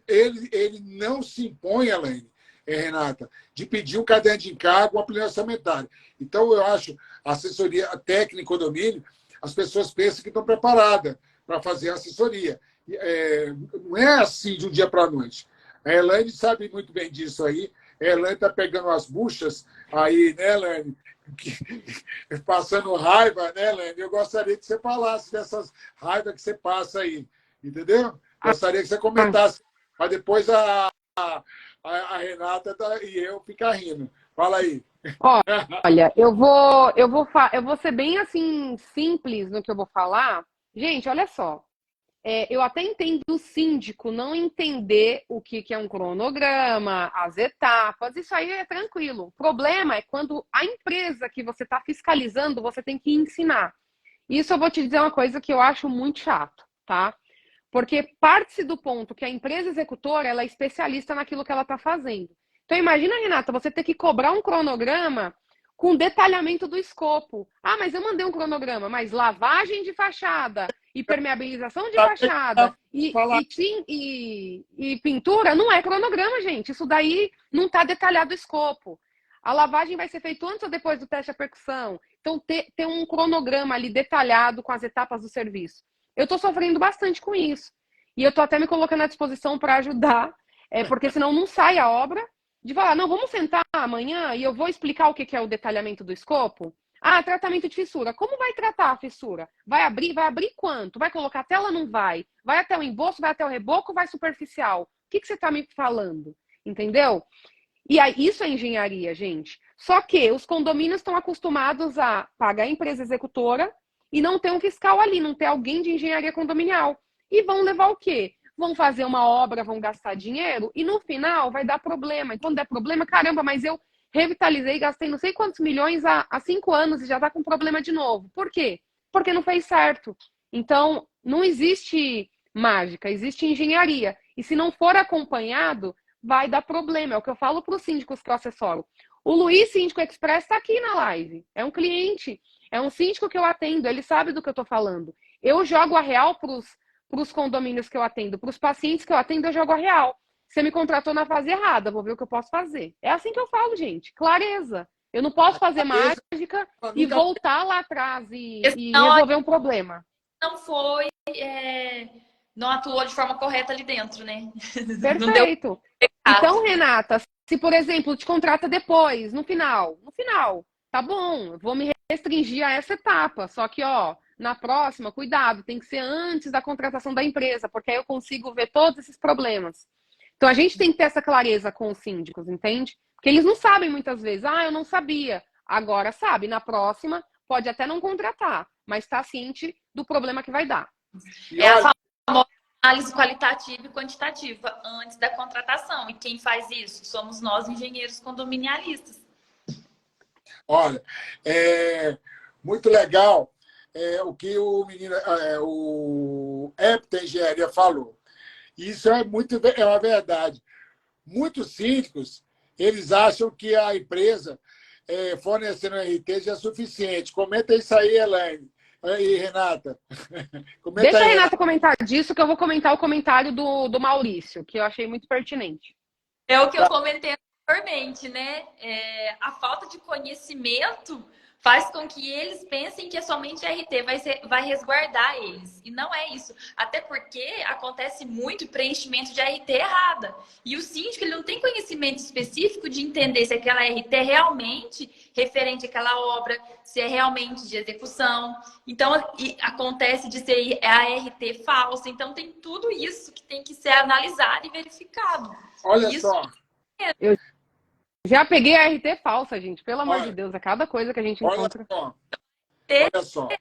ele não se impõe, Elaine, Renata, de pedir um caderno de encargo, uma planilha orçamentária. Então, eu acho, a assessoria técnica em condomínio, as pessoas pensam que estão preparadas para fazer a assessoria. Não é assim de um dia para a noite. A Elaine sabe muito bem disso aí. A Elaine está pegando as buchas aí, né, Elaine? Passando raiva, né, Elaine? Eu gostaria que você falasse dessas raivas que você passa aí. Entendeu? Gostaria que você comentasse, mas depois a Renata e eu ficar rindo. Fala aí. Olha, eu vou ser bem assim simples no que eu vou falar. Gente, olha só. Eu até entendo o síndico não entender o que é um cronograma, as etapas, isso aí é tranquilo. O problema é quando a empresa que você está fiscalizando, você tem que ensinar. Isso eu vou te dizer uma coisa que eu acho muito chato, tá? Porque parte-se do ponto que a empresa executora ela é especialista naquilo que ela está fazendo. Então, imagina, Renata, você ter que cobrar um cronograma com detalhamento do escopo. Ah, mas eu mandei um cronograma, mas lavagem de fachada, impermeabilização de fachada e pintura não é cronograma, gente. Isso daí não está detalhado o escopo. A lavagem vai ser feita antes ou depois do teste de percussão. Então, ter um cronograma ali detalhado com as etapas do serviço. Eu estou sofrendo bastante com isso. E eu estou até me colocando à disposição para ajudar, porque senão não sai a obra, de falar, não, vamos sentar amanhã e eu vou explicar o que é o detalhamento do escopo. Ah, tratamento de fissura. Como vai tratar a fissura? Vai abrir quanto? Vai colocar tela? Não vai. Vai até o emboço, vai até o reboco, vai superficial. O que você está me falando? Entendeu? E aí, isso é engenharia, gente. Só que os condomínios estão acostumados a pagar a empresa executora e não ter um fiscal ali, não ter alguém de engenharia condominial. E vão levar o quê? Vão fazer uma obra, vão gastar dinheiro e no final vai dar problema. E quando der problema, caramba, mas eu revitalizei, gastei não sei quantos milhões há 5 anos e já está com problema de novo. Por quê? Porque não fez certo. Então, não existe mágica, existe engenharia. E se não for acompanhado, vai dar problema. É o que eu falo para os síndicos que eu assessoro. O Luiz, Síndico Express, está aqui na live. É um cliente, é um síndico que eu atendo, ele sabe do que eu estou falando. Eu jogo a real para os condomínios que eu atendo, para os pacientes que eu atendo, eu jogo a real. Você me contratou na fase errada, vou ver o que eu posso fazer. É assim que eu falo, gente. Clareza. Eu não posso fazer mágica e voltar lá atrás e resolver um problema. Não foi, não atuou de forma correta ali dentro, né? Perfeito. Então, Renata, se, por exemplo, te contrata depois, no final, tá bom, eu vou me restringir a essa etapa. Só que, na próxima, cuidado, tem que ser antes da contratação da empresa, porque aí eu consigo ver todos esses problemas. Então, a gente tem que ter essa clareza com os síndicos, entende? Porque eles não sabem muitas vezes. Ah, eu não sabia. Agora sabe. Na próxima, pode até não contratar, mas está ciente do problema que vai dar. É a famosa análise qualitativa e quantitativa antes da contratação. E quem faz isso? Somos nós, engenheiros condominialistas. Olha, muito legal o que o Hepta Engenharia falou. Isso é uma verdade. Muitos síndicos, eles acham que a empresa fornecendo RT já é suficiente. Comenta isso aí, Elaine. E Renata. Deixa a Renata comentar disso, que eu vou comentar o comentário do Maurício, que eu achei muito pertinente. É o que eu comentei anteriormente, né? A falta de conhecimento faz com que eles pensem que é somente RT, vai resguardar eles. E não é isso. Até porque acontece muito preenchimento de RT errada. E o síndico, ele não tem conhecimento específico de entender se aquela RT é realmente referente àquela obra, se é realmente de execução. Então, acontece de ser a RT falsa. Então, tem tudo isso que tem que ser analisado e verificado. Olha isso só. Eu já peguei a RT falsa, gente. Pelo amor de Deus, é cada coisa que a gente encontra. Olha só. É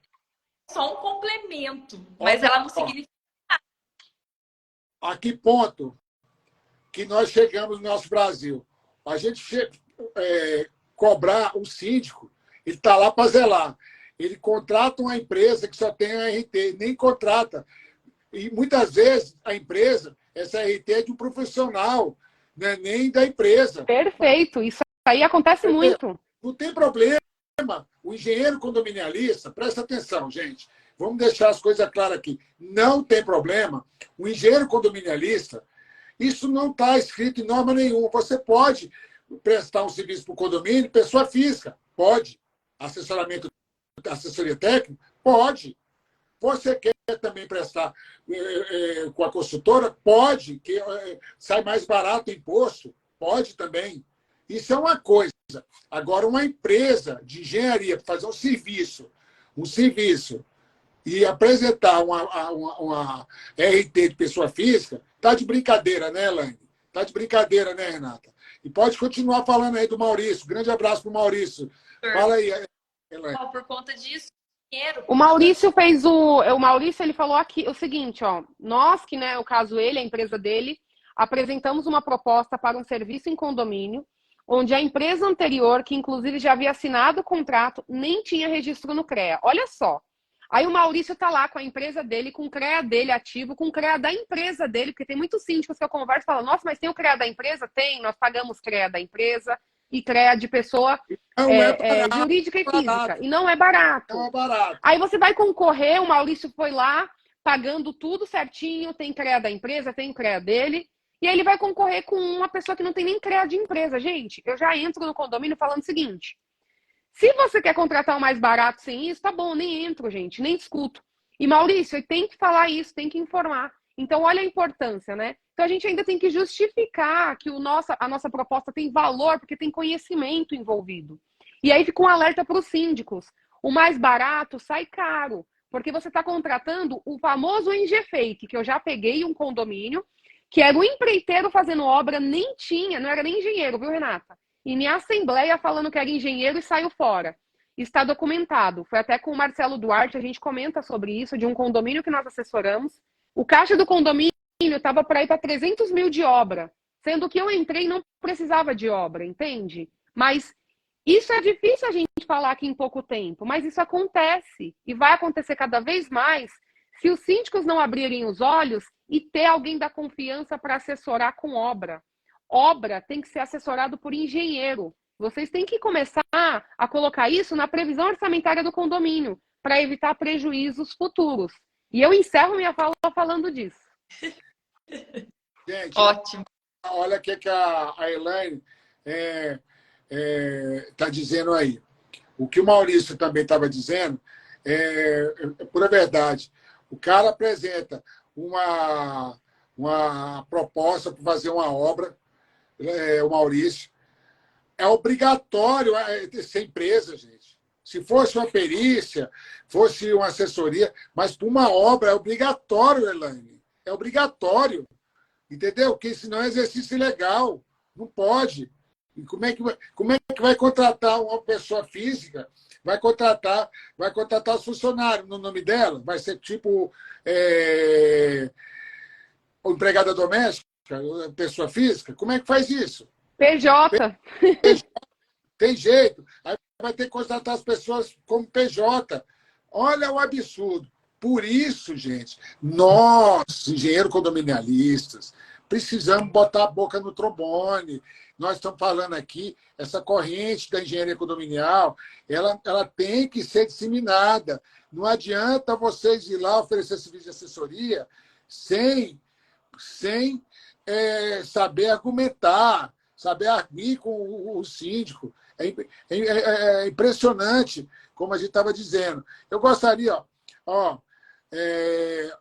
só um complemento, mas ela não significa nada. A que ponto que nós chegamos no nosso Brasil? A gente cobrar o síndico, ele está lá para zelar. Ele contrata uma empresa que só tem a RT, nem contrata. E muitas vezes a empresa, essa RT é de um profissional, não é nem da empresa. Perfeito, isso aí acontece muito. Não tem problema. O engenheiro condominialista, presta atenção, gente. Vamos deixar as coisas claras aqui. Não tem problema. O engenheiro condominialista, isso não está escrito em norma nenhuma. Você pode prestar um serviço para o condomínio, pessoa física, pode. Assessoria técnica, pode. Você quer também prestar com a consultora? Pode, que sai mais barato o imposto? Pode também. Isso é uma coisa. Agora, uma empresa de engenharia para fazer um serviço e apresentar uma RT de pessoa física, está de brincadeira, né, Elaine? Está de brincadeira, né, Renata? E pode continuar falando aí do Maurício. Grande abraço para o Maurício. Fala aí, Elaine. Por conta disso, o Maurício fez o Maurício, ele falou aqui o seguinte, nós que, né, o caso ele, a empresa dele, apresentamos uma proposta para um serviço em condomínio, onde a empresa anterior, que inclusive já havia assinado o contrato, nem tinha registro no CREA. Olha só. Aí o Maurício tá lá com a empresa dele, com o CREA dele ativo, com o CREA da empresa dele, porque tem muitos síndicos que eu converso e falam, nossa, mas tem o CREA da empresa? Tem, nós pagamos CREA da empresa e CREA de pessoa jurídica e física. E não é barato. Não é barato. Aí você vai concorrer, o Maurício foi lá, pagando tudo certinho, tem CREA da empresa, tem CREA dele, e aí ele vai concorrer com uma pessoa que não tem nem CREA de empresa. Gente, eu já entro no condomínio falando o seguinte, Se você quer contratar o mais barato sem isso, tá bom, nem entro, gente, nem discuto. E Maurício, tem que falar isso, tem que informar. Então, olha a importância, né? Então, a gente ainda tem que justificar que a nossa proposta tem valor, porque tem conhecimento envolvido. E aí fica um alerta para os síndicos. O mais barato sai caro, porque você está contratando o famoso Engefake, que eu já peguei um condomínio, que era o empreiteiro fazendo obra, nem tinha, não era nem engenheiro, viu, Renata? E minha assembleia falando que era engenheiro e saiu fora. Está documentado. Foi até com o Marcelo Duarte, a gente comenta sobre isso, de um condomínio que nós assessoramos. O caixa do condomínio estava para ir para 300 mil de obra, sendo que eu entrei e não precisava de obra, entende? Mas isso é difícil a gente falar aqui em pouco tempo, mas isso acontece e vai acontecer cada vez mais se os síndicos não abrirem os olhos e ter alguém da confiança para assessorar com obra. Obra tem que ser assessorado por engenheiro. Vocês têm que começar a colocar isso na previsão orçamentária do condomínio, para evitar prejuízos futuros. E eu encerro minha fala falando disso. Gente, Ótimo. olha o que a Elaine está dizendo aí. O que o Maurício também estava dizendo é pura verdade. O cara apresenta uma proposta para fazer uma obra, o Maurício. É obrigatório ser empresa, gente. Se fosse uma perícia, fosse uma assessoria, mas para uma obra é obrigatório, Elaine. É obrigatório. Entendeu? Porque senão é exercício ilegal. Não pode. E como é que vai contratar uma pessoa física? Vai contratar os funcionários no nome dela? Vai ser tipo empregada doméstica, pessoa física? Como é que faz isso? PJ. Tem jeito. Aí vai ter que contratar as pessoas como PJ. Olha o absurdo. Por isso, gente, nós, engenheiros condominialistas, precisamos botar a boca no trombone. Nós estamos falando aqui, essa corrente da engenharia condominial, ela tem que ser disseminada. Não adianta vocês ir lá oferecer serviço de assessoria sem saber argumentar, saber arguir com o síndico. É impressionante, como a gente estava dizendo. Eu gostaria,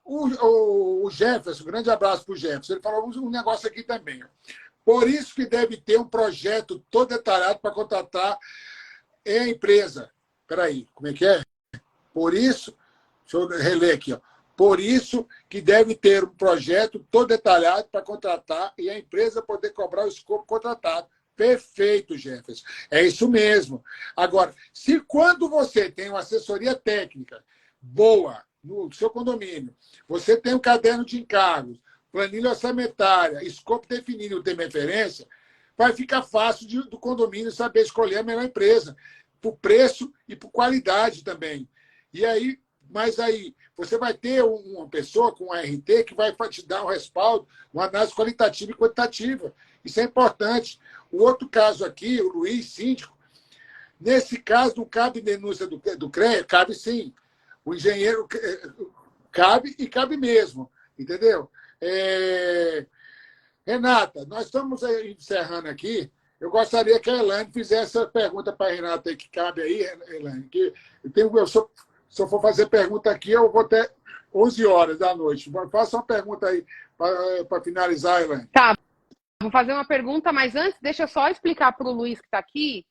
o Jefferson, um grande abraço para o Jefferson, ele falou um negócio aqui também. Por isso que deve ter um projeto todo detalhado para contratar a empresa. Espera aí, como é que é? Por isso, deixa eu reler aqui. Por isso que deve ter um projeto todo detalhado para contratar e a empresa poder cobrar o escopo contratado. Perfeito, Jefferson. É isso mesmo. Agora, se quando você tem uma assessoria técnica boa no seu condomínio, você tem um caderno de encargos, planilha orçamentária, escopo definido e tem referência, vai ficar fácil do condomínio saber escolher a melhor empresa, por preço e por qualidade também. E aí, mas aí você vai ter uma pessoa com um RT que vai te dar um respaldo, uma análise qualitativa e quantitativa. Isso é importante. O outro caso aqui, o Luiz, síndico, nesse caso não cabe denúncia do CREA? Cabe sim. O engenheiro cabe e cabe mesmo. Entendeu? Renata, nós estamos encerrando aqui. Eu gostaria que a Elaine fizesse essa pergunta para a Renata, que cabe aí, Elaine. Que se eu for fazer pergunta aqui, eu vou até 11 horas da noite. Faça uma pergunta aí para finalizar, Elaine. Tá, vou fazer uma pergunta, mas antes, deixa eu só explicar para o Luiz que está aqui.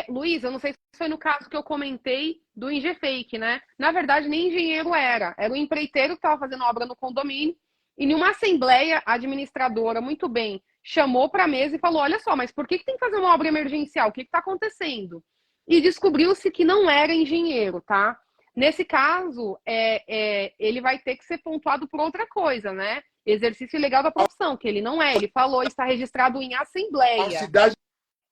Luiz, eu não sei se foi no caso que eu comentei do Engefake, né? Na verdade, nem engenheiro era o empreiteiro que estava fazendo obra no condomínio. E numa assembleia, a administradora, muito bem, chamou para a mesa e falou, olha só, mas por que tem que fazer uma obra emergencial? O que está acontecendo? E descobriu-se que não era engenheiro, tá? Nesse caso, ele vai ter que ser pontuado por outra coisa, né? Exercício ilegal da profissão, que ele não é. Ele falou, está registrado em assembleia. Falsidade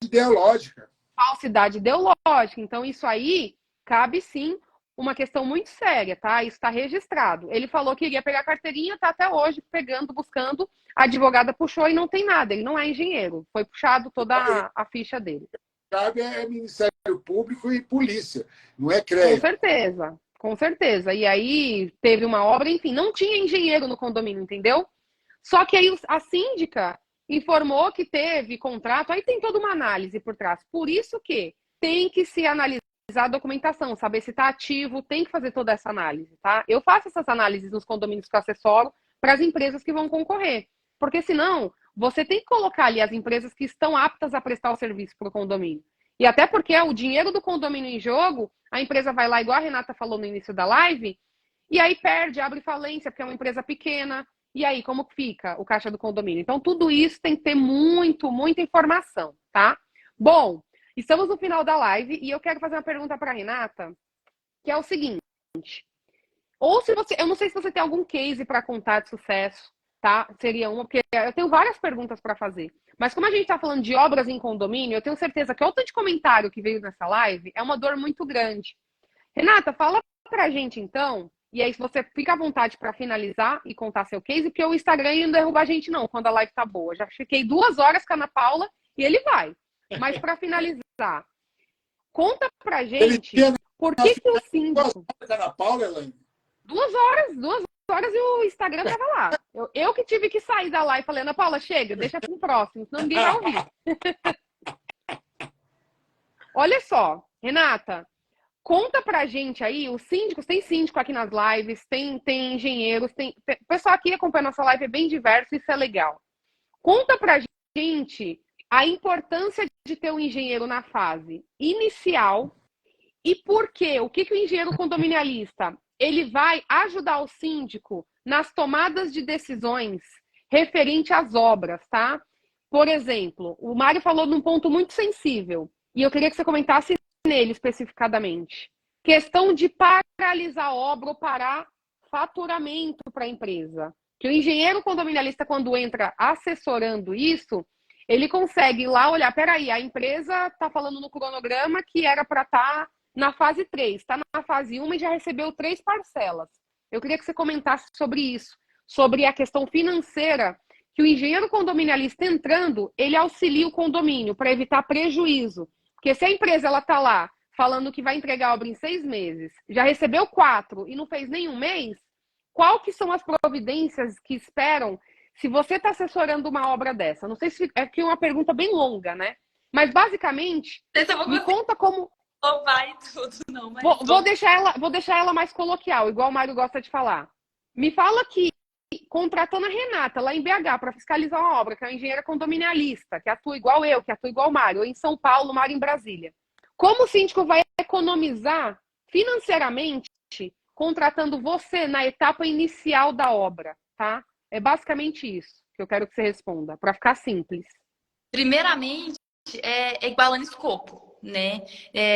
ideológica. Falsidade ideológica. Então, isso aí cabe sim uma questão muito séria, tá? Isso está registrado. Ele falou que iria pegar a carteirinha, está até hoje pegando, buscando. A advogada puxou e não tem nada. Ele não é engenheiro. Foi puxado toda a ficha dele. Cabe Ministério Público e polícia, não é CREA. Com certeza, com certeza. E aí teve uma obra, enfim, não tinha engenheiro no condomínio, entendeu? Só que aí a síndica informou que teve contrato, aí tem toda uma análise por trás. Por isso que tem que se analisar a documentação, saber se está ativo, tem que fazer toda essa análise, tá? Eu faço essas análises nos condomínios que eu assessoro para as empresas que vão concorrer. Porque senão, você tem que colocar ali as empresas que estão aptas a prestar o serviço para o condomínio. E até porque é o dinheiro do condomínio em jogo, a empresa vai lá, igual a Renata falou no início da live, e aí perde, abre falência, porque é uma empresa pequena. E aí, como fica o caixa do condomínio? Então, tudo isso tem que ter muita informação, tá? Bom, estamos no final da live e eu quero fazer uma pergunta para a Renata, que é o seguinte. Ou se você, eu não sei se você tem algum case para contar de sucesso, tá? Seria uma, porque eu tenho várias perguntas para fazer. Mas como a gente está falando de obras em condomínio, eu tenho certeza que o tanto de comentário que veio nessa live é uma dor muito grande. Renata, fala pra gente então, e aí se você fica à vontade para finalizar e contar seu case, porque o Instagram não derruba a gente não, quando a live tá boa. Já fiquei 2 horas com a Ana Paula e ele vai. Mas para finalizar, conta pra gente por que o síndico... Ana Paula, Elaine? 2 horas e o Instagram tava lá. Eu que tive que sair da live, falei, Ana Paula, chega, deixa pro próximo, senão ninguém vai ouvir. Olha só, Renata, conta pra gente aí, os síndicos, tem síndico aqui nas lives, tem engenheiros, o pessoal aqui acompanha nossa live, é bem diverso, isso é legal. Conta pra gente a importância de ter um engenheiro na fase inicial e por quê? O que o engenheiro condominialista ele vai ajudar o síndico nas tomadas de decisões referente às obras, tá? Por exemplo, o Mário falou num ponto muito sensível e eu queria que você comentasse nele especificadamente. Questão de paralisar a obra ou parar faturamento para a empresa. Que o engenheiro condominialista, quando entra assessorando isso, ele consegue ir lá olhar, peraí, a empresa está falando no cronograma que era para estar na fase 3, está na fase 1 e já recebeu 3 parcelas. Eu queria que você comentasse sobre isso, sobre a questão financeira, que o engenheiro condominialista entrando, ele auxilia o condomínio para evitar prejuízo. Porque se a empresa está lá falando que vai entregar a obra em 6 meses, já recebeu 4 e não fez nenhum mês, qual que são as providências que esperam se você está assessorando uma obra dessa? Não sei se é que é uma pergunta bem longa, né? Mas basicamente, me conta como... Não vai tudo, não. Mas vou deixar ela mais coloquial, igual o Mário gosta de falar. Me fala que, contratando a Renata lá em BH para fiscalizar uma obra, que é uma engenheira condominialista, que atua igual eu, que atua igual o Mário, ou em São Paulo, o Mário em Brasília. Como o síndico vai economizar financeiramente contratando você na etapa inicial da obra, tá? É basicamente isso que eu quero que você responda, para ficar simples. Primeiramente, é igualando escopo. Né?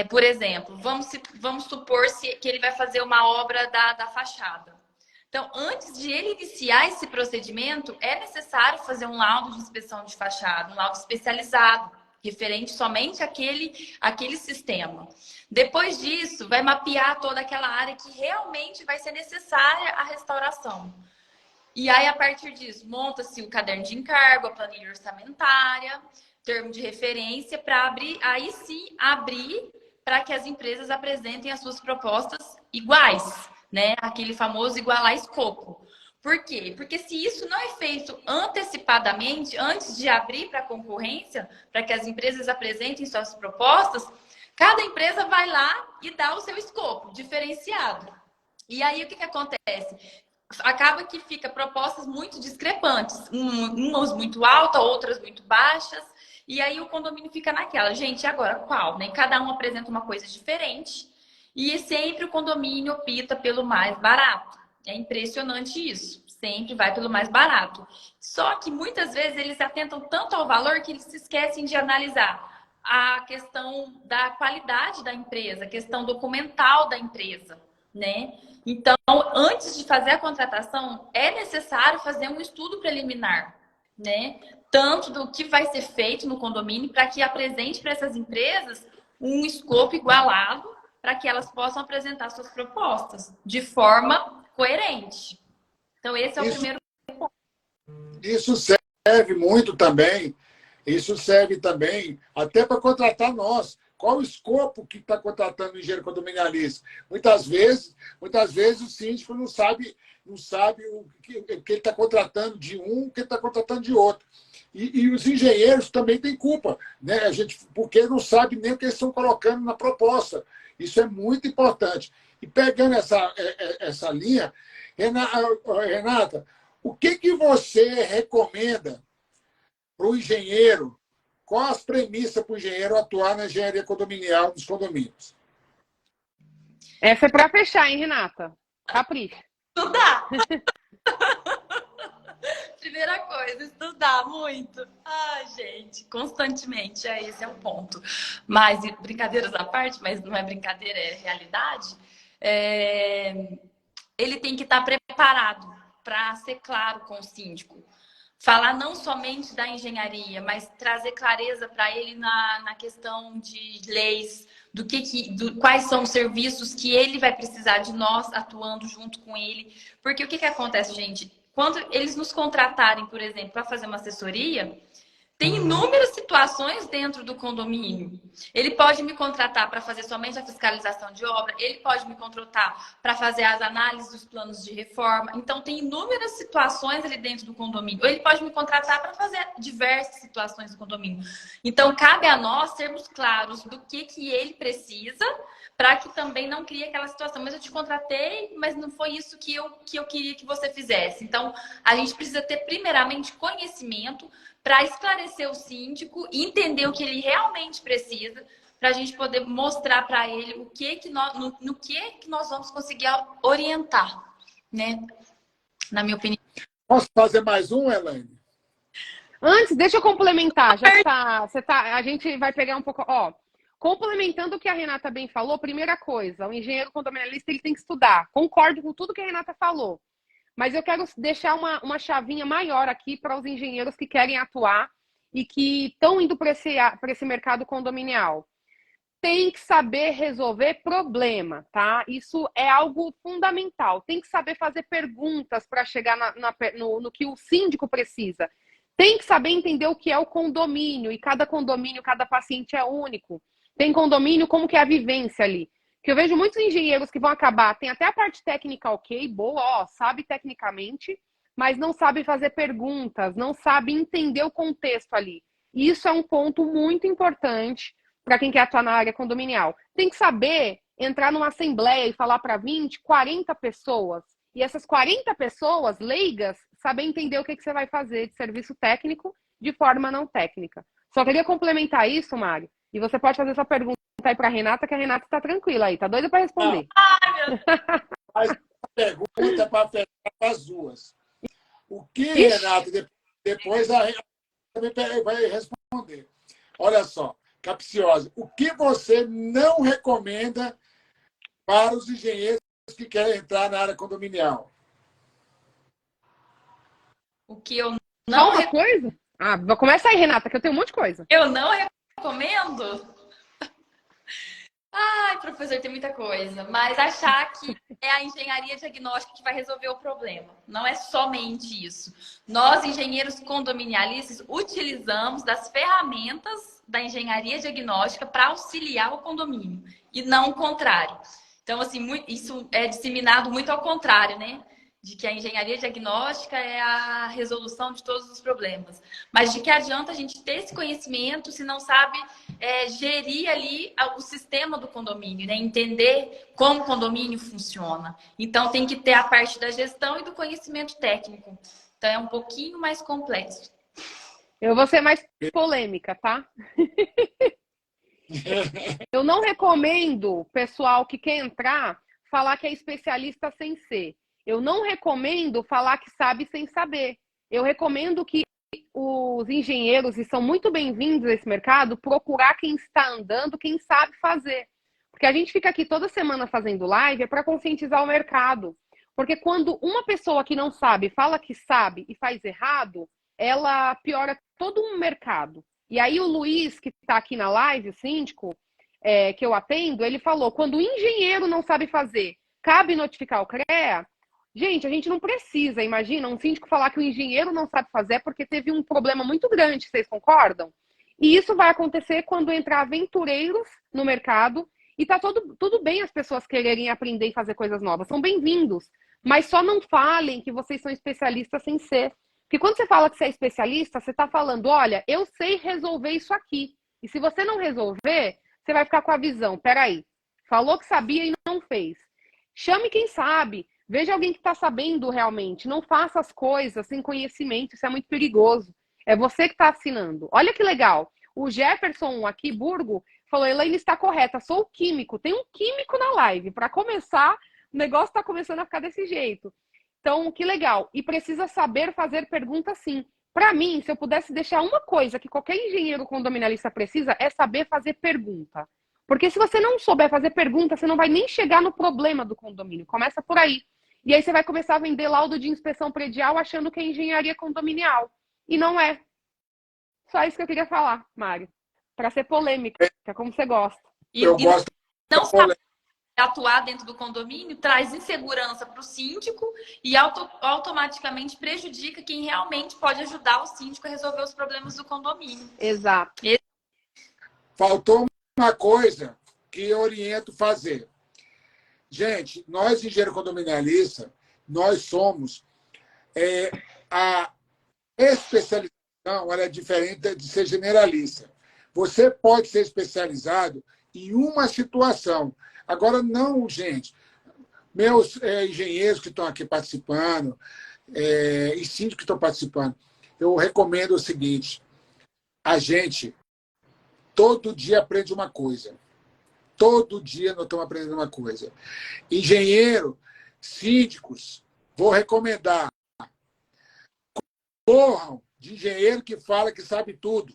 Por exemplo, vamos supor que ele vai fazer uma obra da fachada. Então, antes de ele iniciar esse procedimento, é necessário fazer um laudo de inspeção de fachada, um laudo especializado, referente somente àquele sistema. Depois disso, vai mapear toda aquela área que realmente vai ser necessária a restauração. E aí, a partir disso, monta-se o caderno de encargo, a planilha orçamentária, termo de referência para abrir para que as empresas apresentem as suas propostas iguais, né? Aquele famoso igualar escopo. Por quê? Porque se isso não é feito antecipadamente, antes de abrir para a concorrência, para que as empresas apresentem suas propostas, cada empresa vai lá e dá o seu escopo diferenciado. E aí o que acontece? Acaba que fica propostas muito discrepantes, umas muito altas, outras muito baixas. E aí o condomínio fica naquela, gente, agora qual? Né? Cada um apresenta uma coisa diferente e sempre o condomínio opta pelo mais barato. É impressionante isso, sempre vai pelo mais barato. Só que muitas vezes eles atentam tanto ao valor que eles se esquecem de analisar a questão da qualidade da empresa, a questão documental da empresa, né? Então, antes de fazer a contratação, é necessário fazer um estudo preliminar, né? Tanto do que vai ser feito no condomínio para que apresente para essas empresas um escopo igualado para que elas possam apresentar suas propostas de forma coerente. Então, esse é o primeiro ponto. Isso serve muito também, até para contratar nós. Qual o escopo que está contratando o engenheiro condominialista? Muitas vezes o síndico não sabe o que ele está contratando de um, o que ele está contratando de outro. E os engenheiros também têm culpa, né? Porque não sabe nem o que eles estão colocando na proposta. Isso é muito importante. E pegando essa linha, Renata, o que você recomenda para o engenheiro? Quais as premissas para o engenheiro atuar na engenharia condominial dos condomínios? Essa é para fechar, hein, Renata? Capricha. Estudar! Primeira coisa, estudar muito. Ai, gente, constantemente, esse é o ponto. Mas, brincadeiras à parte, mas não é brincadeira, é realidade. Ele tem que estar preparado para ser claro com o síndico. Falar não somente da engenharia, mas trazer clareza para ele na questão de leis, quais são os serviços que ele vai precisar de nós atuando junto com ele. Porque o que acontece, gente? Quando eles nos contratarem, por exemplo, para fazer uma assessoria, tem inúmeras situações dentro do condomínio. Ele pode me contratar para fazer somente a fiscalização de obra, ele pode me contratar para fazer as análises dos planos de reforma. Então, tem inúmeras situações ali dentro do condomínio. Ou ele pode me contratar para fazer diversas situações do condomínio. Então, cabe a nós sermos claros do que ele precisa, para que também não crie aquela situação. Mas eu te contratei, mas não foi isso que eu queria que você fizesse. Então, a gente precisa ter, primeiramente, conhecimento para esclarecer o síndico e entender o que ele realmente precisa, para a gente poder mostrar para ele no que nós vamos conseguir orientar, né? Na minha opinião. Posso fazer mais um, Elaine? Antes, deixa eu complementar. Já que a gente vai pegar um pouco... Complementando o que a Renata bem falou, primeira coisa, o engenheiro condominialista ele tem que estudar. Concordo com tudo que a Renata falou. Mas eu quero deixar uma chavinha maior aqui para os engenheiros que querem atuar e que estão indo para esse mercado condominial. Tem que saber resolver problema, tá? Isso é algo fundamental. Tem que saber fazer perguntas para chegar no que o síndico precisa. Tem que saber entender o que é o condomínio. E cada condomínio, cada paciente é único. Tem condomínio, como que é a vivência ali. Que eu vejo muitos engenheiros que vão acabar, tem até a parte técnica ok, boa, sabe tecnicamente, mas não sabe fazer perguntas, não sabe entender o contexto ali. E isso é um ponto muito importante para quem quer atuar na área condominial. Tem que saber entrar numa assembleia e falar para 20, 40 pessoas, e essas 40 pessoas leigas saber entender o que você vai fazer de serviço técnico de forma não técnica. Só queria complementar isso, Mário, e você pode fazer sua pergunta aí para a Renata, que a Renata está tranquila aí, tá doida para responder. Mas a pergunta é para fechar as duas. O que, Ixi. Renata, depois a Renata também vai responder. Olha só, capciosa, o que você não recomenda para os engenheiros que querem entrar na área condominial? O que eu Só uma coisa? Começa aí, Renata, que eu tenho um monte de coisa. Eu não recomendo? Ai, professor, tem muita coisa. Mas achar que é a engenharia diagnóstica que vai resolver o problema. Não é somente isso. Nós, engenheiros condominialistas, utilizamos das ferramentas da engenharia diagnóstica para auxiliar o condomínio. E não o contrário. Então, assim, isso é disseminado muito ao contrário, né? De que a engenharia diagnóstica é a resolução de todos os problemas. Mas de que adianta a gente ter esse conhecimento se não sabe gerir ali o sistema do condomínio, né? Entender como o condomínio funciona. Então, tem que ter a parte da gestão e do conhecimento técnico. Então, é um pouquinho mais complexo. Eu vou ser mais polêmica, tá? Eu não recomendo, pessoal que quer entrar, falar que é especialista sem ser. Eu não recomendo falar que sabe sem saber. Eu recomendo que os engenheiros, e são muito bem-vindos a esse mercado, procurar quem está andando, quem sabe fazer. Porque a gente fica aqui toda semana fazendo live para conscientizar o mercado. Porque quando uma pessoa que não sabe fala que sabe e faz errado, ela piora todo um mercado. E aí o Luiz, que está aqui na live, o síndico, que eu atendo, ele falou, quando o engenheiro não sabe fazer, cabe notificar o CREA. Gente, a gente não precisa, imagina, um síndico falar que o engenheiro não sabe fazer porque teve um problema muito grande, vocês concordam? E isso vai acontecer quando entrar aventureiros no mercado e tá tudo bem as pessoas quererem aprender e fazer coisas novas, são bem-vindos, mas só não falem que vocês são especialistas sem ser. Porque quando você fala que você é especialista, você tá falando, olha, eu sei resolver isso aqui. E se você não resolver, você vai ficar com a visão, peraí, Falou que sabia e não fez. Chame quem sabe. Veja alguém que está sabendo realmente. Não faça as coisas sem conhecimento. Isso é muito perigoso. É você que está assinando. Olha que legal. O Jefferson aqui, Burgo, falou, Elaine está correta. Sou o químico. Tem um químico na live. Para começar, o negócio está começando a ficar desse jeito. Então, que legal. E precisa saber fazer perguntas sim. Para mim, se eu pudesse deixar uma coisa que qualquer engenheiro condominialista precisa, é saber fazer pergunta. Porque se você não souber fazer pergunta, você não vai nem chegar no problema do condomínio. Começa por aí. E aí você vai começar a vender laudo de inspeção predial achando que é engenharia condominial. E não é. Só isso que eu queria falar, Mário. Para ser polêmica, como você gosta. Eu gosto não da polêmica. Atuar dentro do condomínio traz insegurança para o síndico e automaticamente prejudica quem realmente pode ajudar o síndico a resolver os problemas do condomínio. Exato. Faltou uma coisa que eu oriento fazer. Gente, nós, engenheiros condominialistas, nós somos... a especialização ela é diferente de ser generalista. Você pode ser especializado em uma situação. Agora, não, gente. Meus engenheiros que estão aqui participando, e síndicos que estão participando, eu recomendo o seguinte: a gente todo dia aprende uma coisa. Todo dia nós estamos aprendendo uma coisa. Engenheiro, síndicos, vou recomendar. Corram de engenheiro que fala que sabe tudo.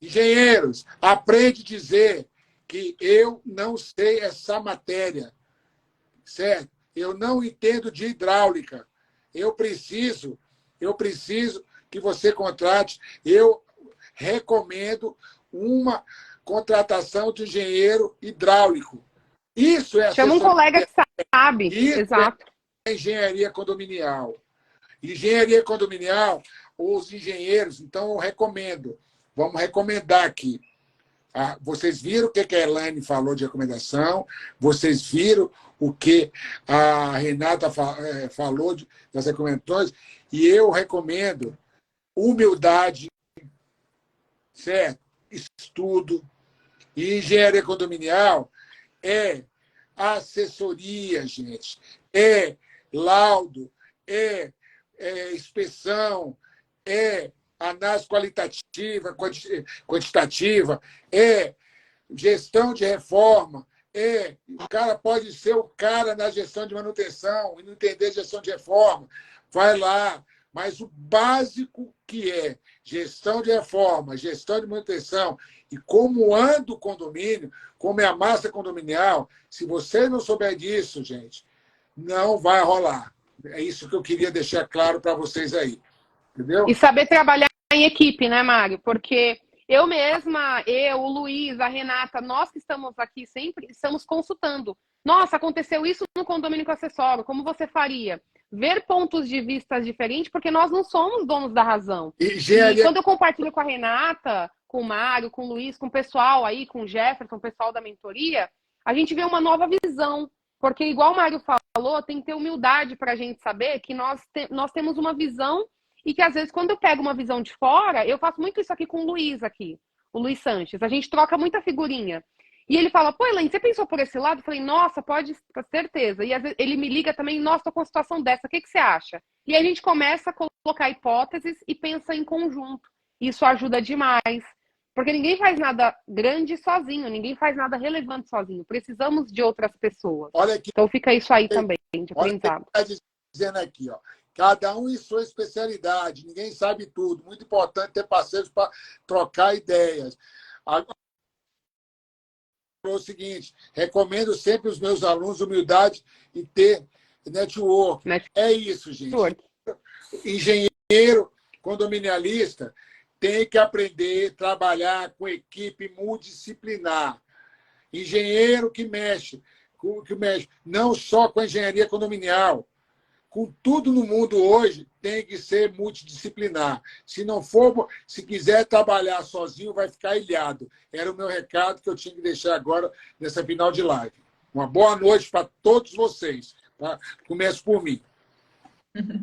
Engenheiros, aprende a dizer que eu não sei essa matéria, certo? Eu não entendo de hidráulica. Eu preciso que você contrate. Eu recomendo uma contratação de engenheiro hidráulico. Isso é Chama um colega que sabe. Isso Exato. é engenharia condominial. Engenharia condominial, os engenheiros, então eu recomendo. Vamos recomendar aqui. Vocês viram o que a Elaine falou de recomendação, vocês viram o que a Renata falou das recomendações, e eu recomendo humildade, certo? Estudo. E engenharia condominial é assessoria, gente, é laudo, é inspeção, é análise qualitativa, quantitativa, é gestão de reforma, o cara pode ser o cara na gestão de manutenção e não entender gestão de reforma. Vai lá, mas o básico que é gestão de reforma, gestão de manutenção e como anda o condomínio, como é a massa condominial, se você não souber disso, gente, não vai rolar. É isso que eu queria deixar claro para vocês aí. Entendeu? E saber trabalhar em equipe, né, Mário? Porque eu mesma, o Luiz, a Renata, nós que estamos aqui sempre, estamos consultando. Nossa, aconteceu isso no condomínio com acessório, como você faria? Ver pontos de vista diferentes, porque nós não somos donos da razão. E quando eu compartilho com a Renata, com o Mário, com o Luiz, com o pessoal aí, com o Jefferson, o pessoal da mentoria, a gente vê uma nova visão. Porque, igual o Mário falou, tem que ter humildade para a gente saber que nós temos uma visão e que, às vezes, quando eu pego uma visão de fora, eu faço muito isso aqui com o Luiz aqui, o Luiz Sanches. A gente troca muita figurinha. E ele fala, pô, Elaine, você pensou por esse lado? Eu falei, nossa, pode, com certeza. E às vezes ele me liga também, nossa, tô com uma situação dessa, o que você acha? E a gente começa a colocar hipóteses e pensa em conjunto. Isso ajuda demais. Porque ninguém faz nada grande sozinho, ninguém faz nada relevante sozinho. Precisamos de outras pessoas. Olha aqui, então fica isso aí também, de aprendizado. Olha o que está dizendo aqui, ó. Cada um em sua especialidade, ninguém sabe tudo. Muito importante ter parceiros para trocar ideias. Agora, o seguinte, recomendo sempre os meus alunos humildade e ter network. É isso, gente. Engenheiro condominialista tem que aprender a trabalhar com equipe multidisciplinar. Engenheiro que mexe não só com a engenharia condominial, com tudo no mundo hoje, tem que ser multidisciplinar. Se não for, se quiser trabalhar sozinho, vai ficar ilhado. Era o meu recado que eu tinha que deixar agora nessa final de live. Uma boa noite para todos vocês. Tá? Começo por mim.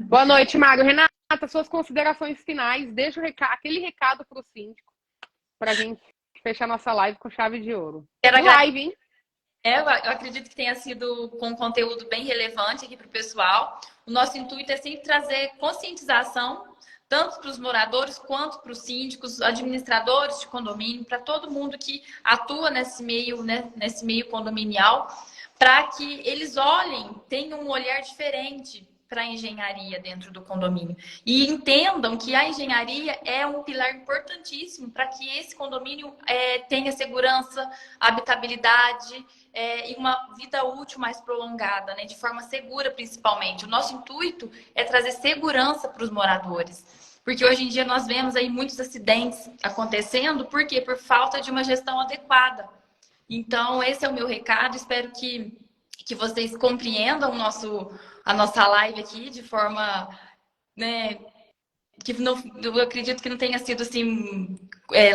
Boa noite, Mário. Renata, suas considerações finais. Deixa aquele recado para o síndico, para a gente fechar nossa live com chave de ouro. Quero Que live, hein? Eu acredito que tenha sido com um conteúdo bem relevante aqui para o pessoal. O nosso intuito é sempre trazer conscientização, tanto para os moradores quanto para os síndicos, administradores de condomínio, para todo mundo que atua nesse meio, né, nesse meio condominial, para que eles olhem, tenham um olhar diferente para a engenharia dentro do condomínio e entendam que a engenharia é um pilar importantíssimo para que esse condomínio tenha segurança, habitabilidade e uma vida útil mais prolongada, né? De forma segura, principalmente. O nosso intuito é trazer segurança para os moradores. Porque hoje em dia nós vemos aí muitos acidentes acontecendo, por quê? Por falta de uma gestão adequada. Então, esse é o meu recado. Espero que vocês compreendam a nossa live aqui de forma, né, que não, eu acredito que não tenha sido assim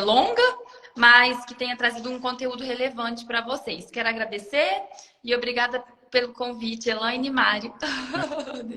longa, mas que tenha trazido um conteúdo relevante para vocês. Quero agradecer e obrigada pelo convite, Elaine e Mário.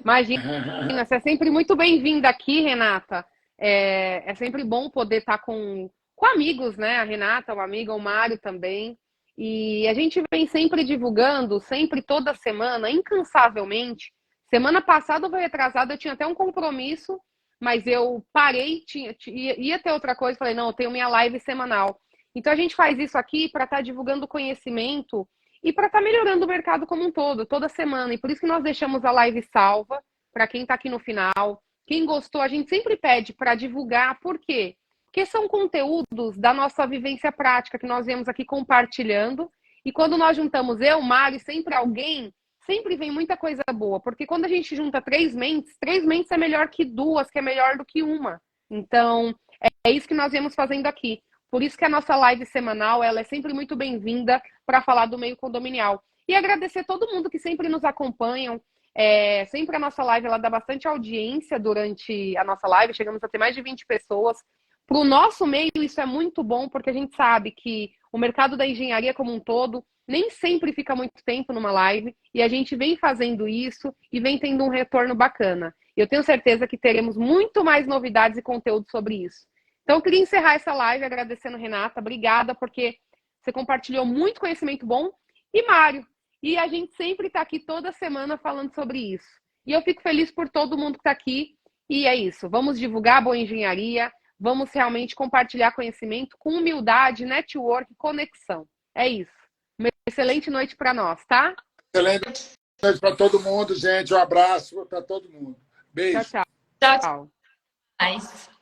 Imagina, você é sempre muito bem-vinda aqui, Renata. É sempre bom poder estar com amigos, né? A Renata, uma amiga, o Mário também. E a gente vem sempre divulgando, sempre toda semana, incansavelmente. Semana passada ou retrasada eu tinha até um compromisso, mas eu parei, ia ter outra coisa, falei, não, eu tenho minha live semanal. Então a gente faz isso aqui para estar divulgando conhecimento e para estar melhorando o mercado como um todo, toda semana. E por isso que nós deixamos a live salva para quem está aqui no final. Quem gostou, a gente sempre pede para divulgar. Por quê? Porque são conteúdos da nossa vivência prática que nós viemos aqui compartilhando. E quando nós juntamos eu, Mário, sempre alguém, sempre vem muita coisa boa. Porque quando a gente junta três mentes é melhor que duas, que é melhor do que uma. Então, é isso que nós viemos fazendo aqui. Por isso que a nossa live semanal, ela é sempre muito bem-vinda para falar do meio condominial. E agradecer todo mundo que sempre nos acompanham. Sempre a nossa live, ela dá bastante audiência durante a nossa live. Chegamos a ter mais de 20 pessoas. Para o nosso meio, isso é muito bom, porque a gente sabe que o mercado da engenharia como um todo nem sempre fica muito tempo numa live, e a gente vem fazendo isso e vem tendo um retorno bacana. E eu tenho certeza que teremos muito mais novidades e conteúdo sobre isso. Então, eu queria encerrar essa live agradecendo, Renata. Obrigada, porque você compartilhou muito conhecimento bom. E Mário, e a gente sempre está aqui toda semana falando sobre isso. E eu fico feliz por todo mundo que está aqui. E é isso, vamos divulgar a boa engenharia. Vamos realmente compartilhar conhecimento com humildade, network, conexão. É isso. Uma excelente noite para nós, tá? Excelente noite para todo mundo, gente. Um abraço para todo mundo. Beijo. Tchau, tchau. Tchau.